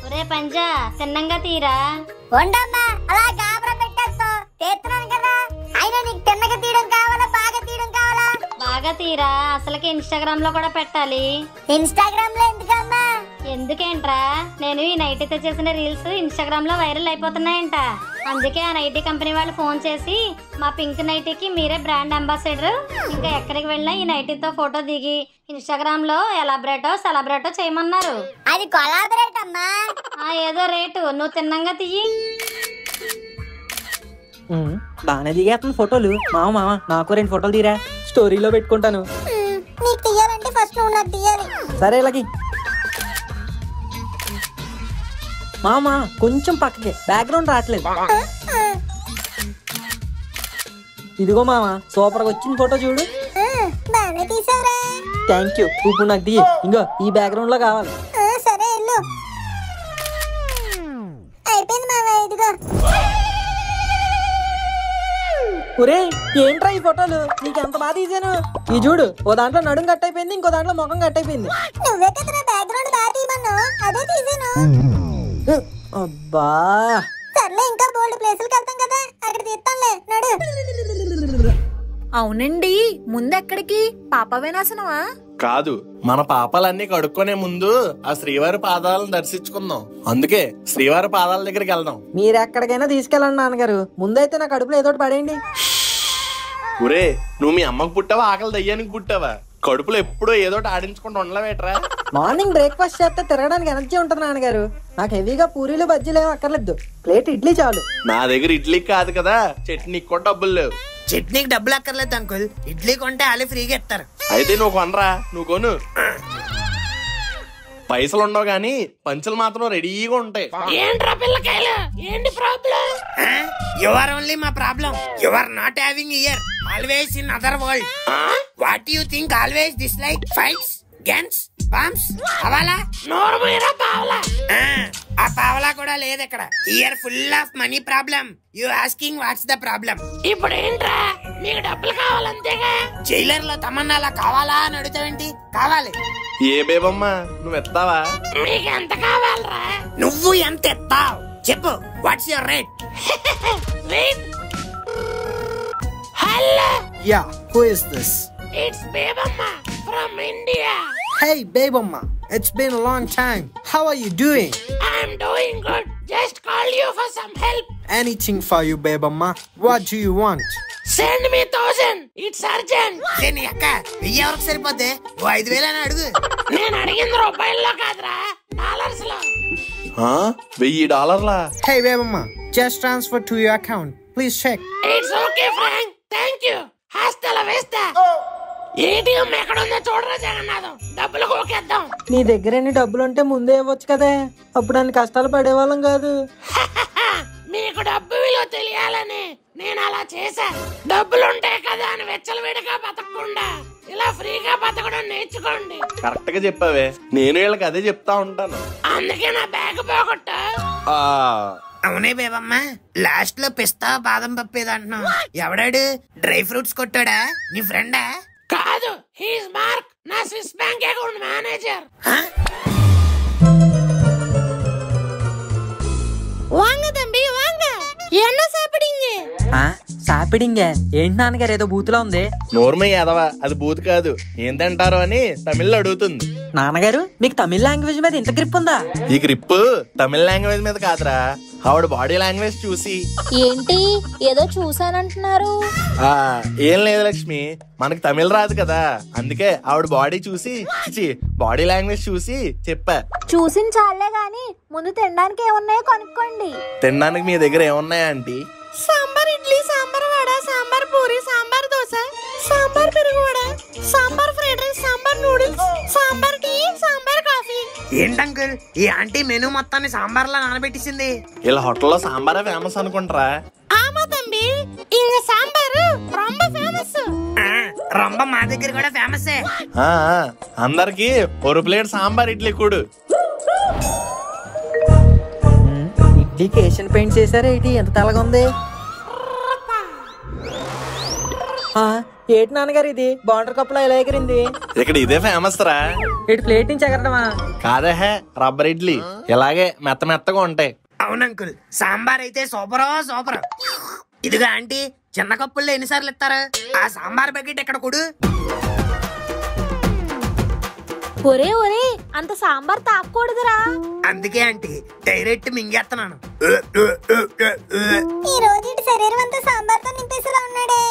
ఒరే పంజా, తిన్నంగా తీరా. ఉండమ్మా, అలా గాబరా పెట్టేస్తా, తీస్తున్నాను కదా. అయినా నీకు తిన్నగా తీయడం కావాలా, బాగా తీయడం కావాలా? బాగా తీరా, అసలుకి ఇన్స్టాగ్రామ్ లో కూడా పెట్టాలి. ఇన్స్టాగ్రామ్ లో ఎందుకమ్మా? ఎందుకేంట్రా, నేను ఈ నైటీతో చేసిన రీల్స్ ఇన్స్టాగ్రామ్ లో వైరల్ అయిపోతున్నాయంట. అందుకే ఆ నైటీ కంపెనీ వాళ్ళు ఫోన్ చేసి మా పింక్ నైటీకి మీరే బ్రాండ్ అంబాసిడర్, ఇంకా ఎక్కడికి వెళ్ళినా ఈ నైటీతో ఫోటో దిగి ఇన్స్టాగ్రామ్ లో సెలబ్రేటో చేయమన్నారు. అది కొలాబరేట్ అమ్మా. ఏదో రేటు, నువ్వు తిన్నంగా తీయి. బాగానే దిగేస్తుంది ఫోటోలు. మామ నాకు 2 ఫోటోలు తీరా, స్టోరీలో పెట్టుకుంటాను. నీకు తీయాలంటే ఫస్ట్ నువ్వు నాకు తీయాలి. సరే ఇలాగే. మామ కొంచెం పక్కకి, బ్యాక్గ్రౌండ్ రావట్లేదు. ఇదిగో మామ, సూపర్ గా వచ్చింది ఫోటో చూడు. బాగానే తీసారా? Thank you. ఇప్పుడు నాకు దిగి, ఇంకో ఈ బ్యాక్గ్రౌండ్ లో కావాలి. సరే వెళ్ళు. అయిపోయింది మామ, ఇదిగో. ఒరే ఏంట్రా ఈ ఫోటోలు, నీకు ఎంత బాగా తీసాను. ఈ చూడు, ఓ దాంట్లో నడుం కట్ అయిపోయింది, ఇంకో దాంట్లో ముఖం కట్ అయిపోయింది. నువ్వే కదరా బ్యాక్గ్రౌండ్ బాగా తీయమన్నా, అదే తీసాను. అబ్బా, సర్లే, ఇంకా బోల్డ్ ప్లేసులకు వెళ్తాం కదా, అక్కడ తీస్తానులే, నడు. అవునండి, ముందెక్కడికి? పాప వినాశనమా? కాదు, మన పాపాలన్నీ కడుక్కునే ముందు ఆ శ్రీవారి పాదాలను దర్శించుకుందాం. అందుకే శ్రీవారి పాదాల దగ్గరికి వెళ్దాం. మీరు ఎక్కడికైనా తీసుకెళ్ళండి నాన్నగారు, ముందైతే నా కడుపులో ఏదోటి పడేయండి. ఒరే, నువ్వు మీ అమ్మకు పుట్టావా, ఆకలి దయ్యానికి పుట్టావా? కడుపులో ఎప్పుడో ఏదోటి ఆడించుకుంటూ ఉండలేవేట్రా? మార్నింగ్ బ్రేక్ఫాస్ట్ చేస్తే తిరగడానికి ఎనర్జీ ఉంటుంది నాన్నగారు. నాకు హెవీగా పూరీలు బజ్జీలు ఏమి అక్కర్లేదు, ప్లేట్ ఇడ్లీ చాలు. నా దగ్గర ఇడ్లీ కాదు కదా, చట్నీకి కూడా డబ్బులు లేవు. చట్నీకి డబ్బులు అక్కర్లేదు అంకుల్, ఇడ్లీ కొంటే వాళ్ళు ఫ్రీగా ఇస్తారు. అయితే నువ్వు కొనరా, నువ్వు కొను. పైసలు ఉండవు గానీ పంచులు మాత్రం రెడీగా ఉంటాయి. ఏంట్రా పిల్లకాయలు, ఏంటి ప్రాబ్లం? యు ఆర్ ఓన్లీ మా problem. You are not having ear, always in other world. What you think always dislike fights, guns, bombs కావాలా? నోరు మీరా పావలా? ఆ పావలా కూడా లేదు ఇక్కడ. Here full of money problem. You asking what's the problem? ఇప్పుడు ఏంట్రా నీకు డబ్బులు కావాలంతేగా? జైలర్ లో తమన్నాలా కావాలా అని అడుగుతావేంటి? కావాలి. ఏ బేబమ్మా నువ్వు ఎత్తావా? మీకు ఎంత కావాలరా? నువ్వు ఎంత ఎత్తావు చెప్పు. What's your rate? Rate? Hello. Yeah, who is this? It's Bebamma from India. Hey, Babamma. It's been a long time. How are you doing? I'm doing good. Just call you for some help. Anything for you, Babamma. What do you want? Send me 1,000. It's urgent. నీ అక్క 1000 వరకు సరిపోద్ది. ఓ 5000 అని అడుగు. నేను అడిగింది రూపాయల్లో కాదురా, డాలర్స్ లో. $1000? Hey, Babamma. Just transfer to your account. Please check. It's okay, Frank. Thank you. Hasta la vista. ATM ఎక్కడుందో చూడరా జగన్నాథం. డబ్బులు కోకేద్దాం. నీ దగ్గర ఎన్ని డబ్బులు ఉంటే ముందే ఇవ్వచ్చు కదే, అప్పుడు అన్ని కష్టాలు పడేవాళ్ళం కాదు. మీకు డబ్బు విలువ తెలియాలని నేను అలా చేశా. డబ్బులుంటాయి కదా అని వెచ్చలవిడిగా బతకకుండా ఇలా ఫ్రీగా బతకడం నేర్చుకోండి. కరెక్ట్ గా చెప్పావే, నేను వీళ్ళకి అదే చెప్తా ఉంటాను. అందుకే నా బ్యాగ్ పోగొట్టా. అవునే బేబమ్మా, లాస్ట్ లో పిస్తా బాదం పప్పేది అంటున్నావు. ఎవడాడు? డ్రై ఫ్రూట్స్ కొట్టాడా? నీ ఫ్రెండా? కాదు, హీస్ మార్క్, నా స్విస్ బ్యాంక్ అకౌంట్ మేనేజర్. వాంగ తంబి వాంగ, ఎన్న సాపిడింగ్? సాపిడింగ్ ఏంటి నాన్నగారు, ఏదో బూతులా ఉంది. నోర్మయ్య యాదవా, అది బూత్ కాదు. ఏం తింటారు అని తమిళ్లో అడుగుతుంది. నాన్నగారు మీకు తమిళ లాంగ్వేజ్ మీద ఇంత గ్రిప్ ఉందా? ఈ గ్రిప్ తమిళ లాంగ్వేజ్ మీద కాదురా, ఆవిడ బాడీ లాంగ్వేజ్ చూసి. ఏంటి ఏదో చూసానంటున్నారు? ఏం లేదు లక్ష్మి, మనకి తమిళ రాదు కదా, అందుకే ఆవిడ బాడీ చూసి బాడీ లాంగ్వేజ్ చూసి చెప్పా. చూసిన చాలే గాని ముందు తినడానికి ఏమున్నాయో కనుక్కోండి. తినడానికి మీ దగ్గర ఏమున్నాయా ఆంటీ? సాంబార్ ఇడ్లీ, సాంబార్ వడ, సాంబార్ పూరి, సాంబార్ దోశ, సాంబార్ పెరుగు vada, sambar fried rice, sambar noodles, sambar tea, sambar coffee. ఏంటంకుల్ ఈ ఆంటీ మెనూ మొత్తాన్ని సాంబార్ లా నానబెట్టేసింది. ఇలా హోటల్లో సాంబారే ఫేమస్ అనుకుంటారా? ఆమా తంబి, ఇంగ సాంబారు రొంబ ఫేమస్. రొంబ మా దగ్గర కూడా ఫేమస్. అందరికి ఒక ప్లేట్ సాంబార్ ఇడ్లీ కూడు. ఇడ్లీకి ఏషియన్ పెయింట్ చేశారా ఏంటి, ఎంత తెల్లగా ఉంది? ఏటి నాన్నగారు ఇది బాండర్ కప్పులో ఇలా ఎగిరింది? ఇక్కడ ఇదే ఫేమస్ రా. ఇటు ప్లేట్ నుంచి ఎగరడమా? కాదే, రబ్బర్ ఇడ్లీ ఇలాగే మెత్త మెత్తగా ఉంటాయి. అవునంకుల్, సాంబార్ అయితే సూపర్ సూపర్. ఇదిగా ఆంటీ, చిన్న కప్పుల్లో ఎన్నిసార్లు ఇస్తారు? ఆ సాంబార్ బకెట్ ఎక్కడ కొడు. ఒరే ఒరే, అంత సాంబార్ తాకూడదురా. అందుకే ఆంటీ డైరెక్ట్ మింగేస్తున్నాను. ఈ రోజు శరీరం అంతా సాంబార్ తో నింపేసేలా ఉన్నాడే.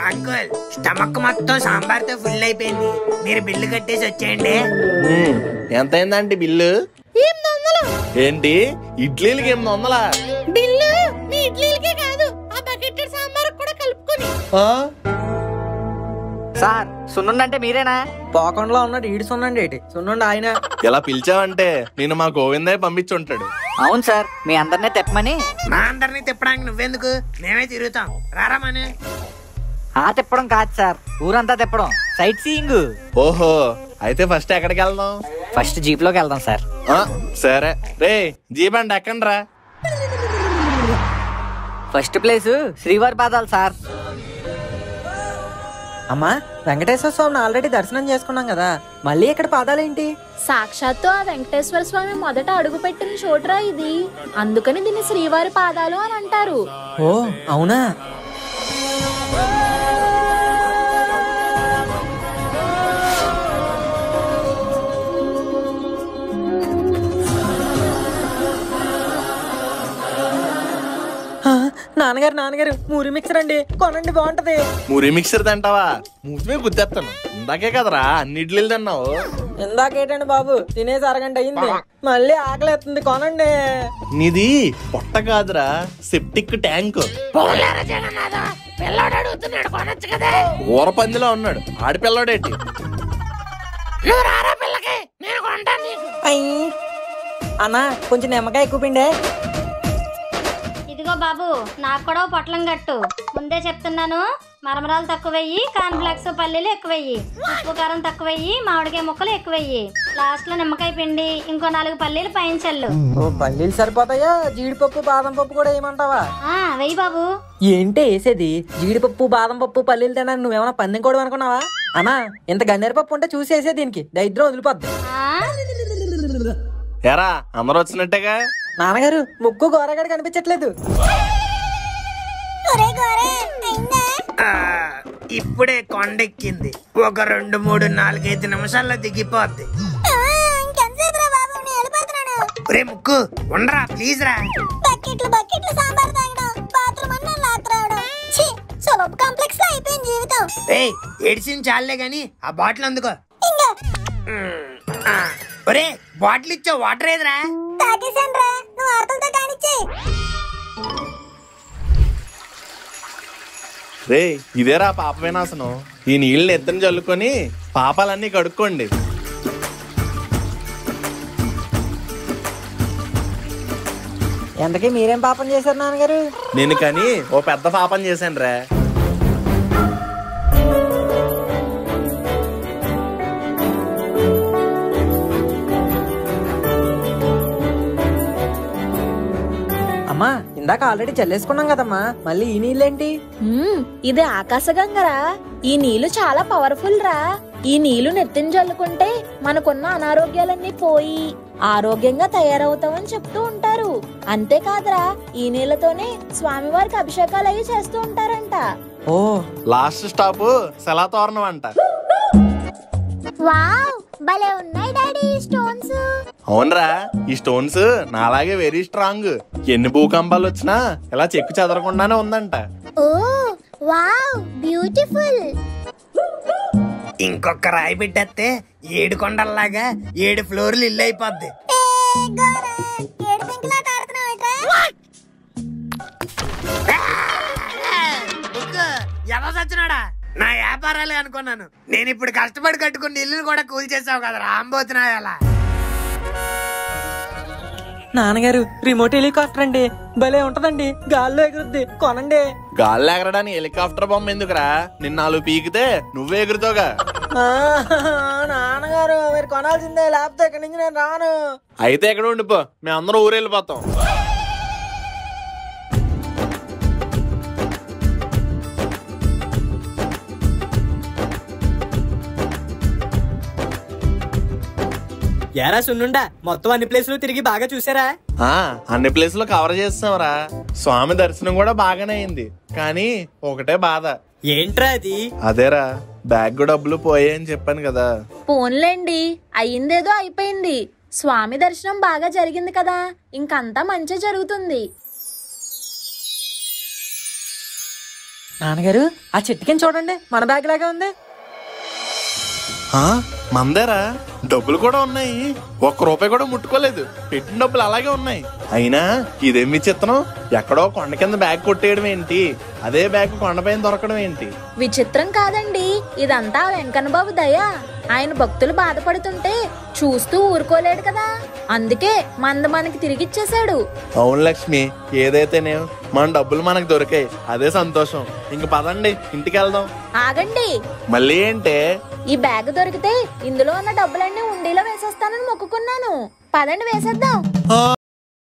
అంకుల్, స్టమక్ మొత్తం సాంబార్ తో ఫుల్ అయిపోయింది. మీరు బిల్లు కట్టేసి వచ్చేయండి. ఎంత అయిందంటే బిల్లు? 800. ఏంటి ఇడ్లీలకి 800? బిల్లు మీ ఇడ్లీలకే కాదు, ఆ బకెట్ సాంబార్ కూడా కలుపుకొని. సార్ సున్నుండి అంటే మీరేనా? పోకుండా ఉన్నాడు ఈడు సున్నండి ఏంటి? సున్నుండి ఆయన. ఇలా పిలిచావంటే నేను మా గోవిందయ్య పంపించుంటాడు. అవును సార్, మీ అందరినీ తెప్పమని. మా అందరినీ తిప్పడానికి నువ్వెందుకు, మేమే తిరుగుతాం. రారా మని. తిప్పడం కాదు సార్, ఊరంతా తిప్పడం, సైట్ సీయింగ్. ఓహో, అయితే ఫస్ట్ ఎక్కడికి వెళ్దాం? ఫస్ట్ జీప్ లోకి వెళ్దాం సార్. సరే రే, జీప్ అంటే ఎక్కండి రా. ఫస్ట్ ప్లేస్ శ్రీవారి పాదాలు సార్. అమ్మా, వెంకటేశ్వర స్వామిని ఆల్రెడీ దర్శనం చేసుకున్నాం కదా, మళ్ళీ ఇక్కడ పాదాలేంటి? సాక్షాత్తు ఆ వెంకటేశ్వర స్వామి మొదట అడుగు పెట్టిన చోట్రా ఇది, అందుకని దీన్ని శ్రీవారి పాదాలు అని అంటారు. ఓ అవునా? నాన్నగారు మూరి మిక్సర్ అండి, కొనండి, బాగుంటది. మూరి మిక్సర్ తింటావా? మూసి గుద్దేస్తాను. ఇందాకే కదరా అన్ని ఇడ్లీలు తిన్నావు. ఇందాకేటండి బాబు, తినేసి అరగంట అయింది, మళ్ళీ ఆకలేస్తుంది, కొనండి. నీది పొట్ట కాదురా, సెప్టిక్ ట్యాంక్. ఊర పందిలో ఉన్నాడు ఆడి పిల్లోడేటి. అన్నా కొంచెం నిమ్మకాయ ఎక్కువ పిండే. ఇదిగో బాబు, నాకు కూడా పొట్లం కట్టు. ముందే చెప్తున్నాను, మరమరాలు తక్కువయ్యి, కార్న్ఫ్లాక్స్ పల్లీలు ఎక్కువయ్యి, ఉప్పు కారం తక్కువయ్యి, మామిడికాయ ముక్కలు ఎక్కువయ్యి, లాస్ట్ లో నిమ్మకాయ పిండి, ఇంకో 4 పల్లీలు పైన చల్లు. పల్లీలు సరిపోతాయా? జీడిపప్పు బాదం పప్పు కూడా వేయమంటావా? వెయ్యి బాబు. ఏంటి వేసేది? జీడిపప్పు బాదం పప్పు పల్లీలు తినడానికి నువ్వేమైనా పందెం కూడా అనుకున్నావా? అమ్మా ఇంత గన్నేరు పప్పు ఉంటే చూసి వేసే, దీనికి దరిద్రం వదిలిపోద్ది. ఎరా అందరూ వచ్చినట్టేగా? నాన్నగారు ముక్కు గోరగాడు కనిపించట్లేదు. ఇప్పుడే కొండెక్కింది. ఒక 2, 3, 4, 5 నిమిషాల్లో దిగిపోద్ది. ఒరే ముక్కు ఉండరా ప్లీజ్ రా. బకెట్లు సాంబార్ తాగడం, బాత్రూమ్ అన్న లాక్ రావడం. సులభ కాంప్లెక్స్ లో అయిపోయింది జీవితం. ఏడిసిన చాలే గాని ఆ బాటిల్ అందుకో. ఒరే బాటిల్ ఇచ్చావు, వాటర్ ఏదిరా? తాగేసాను రా, నువ్వు ఆటలతో కానిచ్చే. రే ఇదేరా పాప వినాశనం. ఈ నీళ్ళని ఎత్తుని చల్లుకొని పాపాలన్నీ కడుక్కోండి. ఎంతకీ మీరేం పాపం చేశారు నాన్నగారు? నేను కానీ ఓ పెద్ద పాపం చేశాను రా. అమ్మా ఇందాక ఆల్రెడీ చల్లేసుకున్నాం కదమ్మా, మళ్ళీ ఈ నీళ్ళేంటి? ఇది ఆకాశగంగరా. ఈ నీళ్లు చాలా పవర్ఫుల్ రా. ఈ నీళ్లు నెత్తిన జల్లుకుంటే మనకున్న అనారోగ్యాలన్నీ పోయి ఆరోగ్యంగా తయారవుతామని చెప్తూ ఉంటారు. అంతేకాదురా, ఈ నీళ్లతోనే స్వామివారికి అభిషేకాలు అయ్యి చేస్తూ ఉంటారంట. ఓ లాస్ట్ స్టాప్ శలాతోరణం అంట. వావ్ భలే ఉన్నాయి డాడీ ఈ స్టోన్స్. అవునరా, ఈ స్టోన్స్ నాలాగే వెరీ స్ట్రాంగ్. ఎన్ని భూకంపాలు వచ్చినా ఇలా చెక్కు చెదరకుండానే ఉందంట. ఓ వావ్ బ్యూటిఫుల్. ఇంకొక రాయి పెట్టేస్తే 7 కొండల్లాగా 7 ఫ్లోర్లు ఇల్లు అయిపోద్ది. ఎవరు సచ్చినాడా? నా వ్యాపారాలే అనుకున్నాను. నేను ఇప్పుడు కష్టపడి కట్టుకున్న ఇల్లు కూడా కూల్చేసావు కదా రాంబోతున్నా. ఎలా నాన్నగారు రిమోట్ హెలికాప్టర్ అండి, భలే ఉంటదండి, గాల్లో ఎగురుద్ది, కొనండి. గాల్లో ఎగరడానికి హెలికాప్టర్ బొమ్మ ఎందుకురా? నిన్న 4 పీకితే నువ్వే ఎగురుతావుగా. నాన్నగారు మీరు కొనాల్సిందే, లేకపోతే ఇక్కడి నుంచి నేను రాను. అయితే ఎక్కడ ఉండిపో, మేమందరం ఊరు వెళ్ళిపోతాం. ఏరా సున్నుండా, మొత్తం అన్ని ప్లేసులు తిరిగి బాగా చూసారా? అన్ని ప్లేసులు కవర్ చేస్తాంరా. స్వామి దర్శనం కూడా బాగానే అయింది, కానీ ఒకటే బాధ. ఏంట్రా అది? అదేరా బ్యాగ్ డబ్బులు పోయాయని చెప్పాను కదా. పోన్లేండి, అయ్యిందేదో అయిపోయింది. స్వామి దర్శనం బాగా జరిగింది కదా, ఇంకంతా మంచి జరుగుతుంది. నాన్నగారు ఆ చెట్టుకిని చూడండి, మన బ్యాగ్ లాగా ఉంది. మందేరా, డబ్బులు కూడా ఉన్నాయి. 1 రూపాయి కూడా ముట్టుకోలేదు, పెట్టిన డబ్బులు అలాగే ఉన్నాయి. అయినా ఇదేం విచిత్రం, ఎక్కడో కొండ కింద బ్యాగ్ కొట్టేయడం ఏంటి, అదే బ్యాగ్ కొండపైన దొరకడం ఏంటి? విచిత్రం కాదండి, ఇదంతా వెంకన్న బాబు దయ. ఆయన భక్తులు బాధపడుతుంటే చూస్తూ ఊరుకోలేడు కదా, అందుకే మనకి తిరిగిచ్చేశాడు. అవును లక్ష్మి, ఏదైతేనే మన డబ్బులు మనకు దొరికాయి, అదే సంతోషం. ఇంక పదండి ఇంటికి వెళ్దాం. ఆగండి, మళ్ళీ ఏంటే? ఈ బ్యాగ్ దొరికితే ఇందులో ఉన్న డబ్బులన్నీ ఉండీలో వేసేస్తానని మొక్కుకున్నాను. పదండి వేసేద్దాం.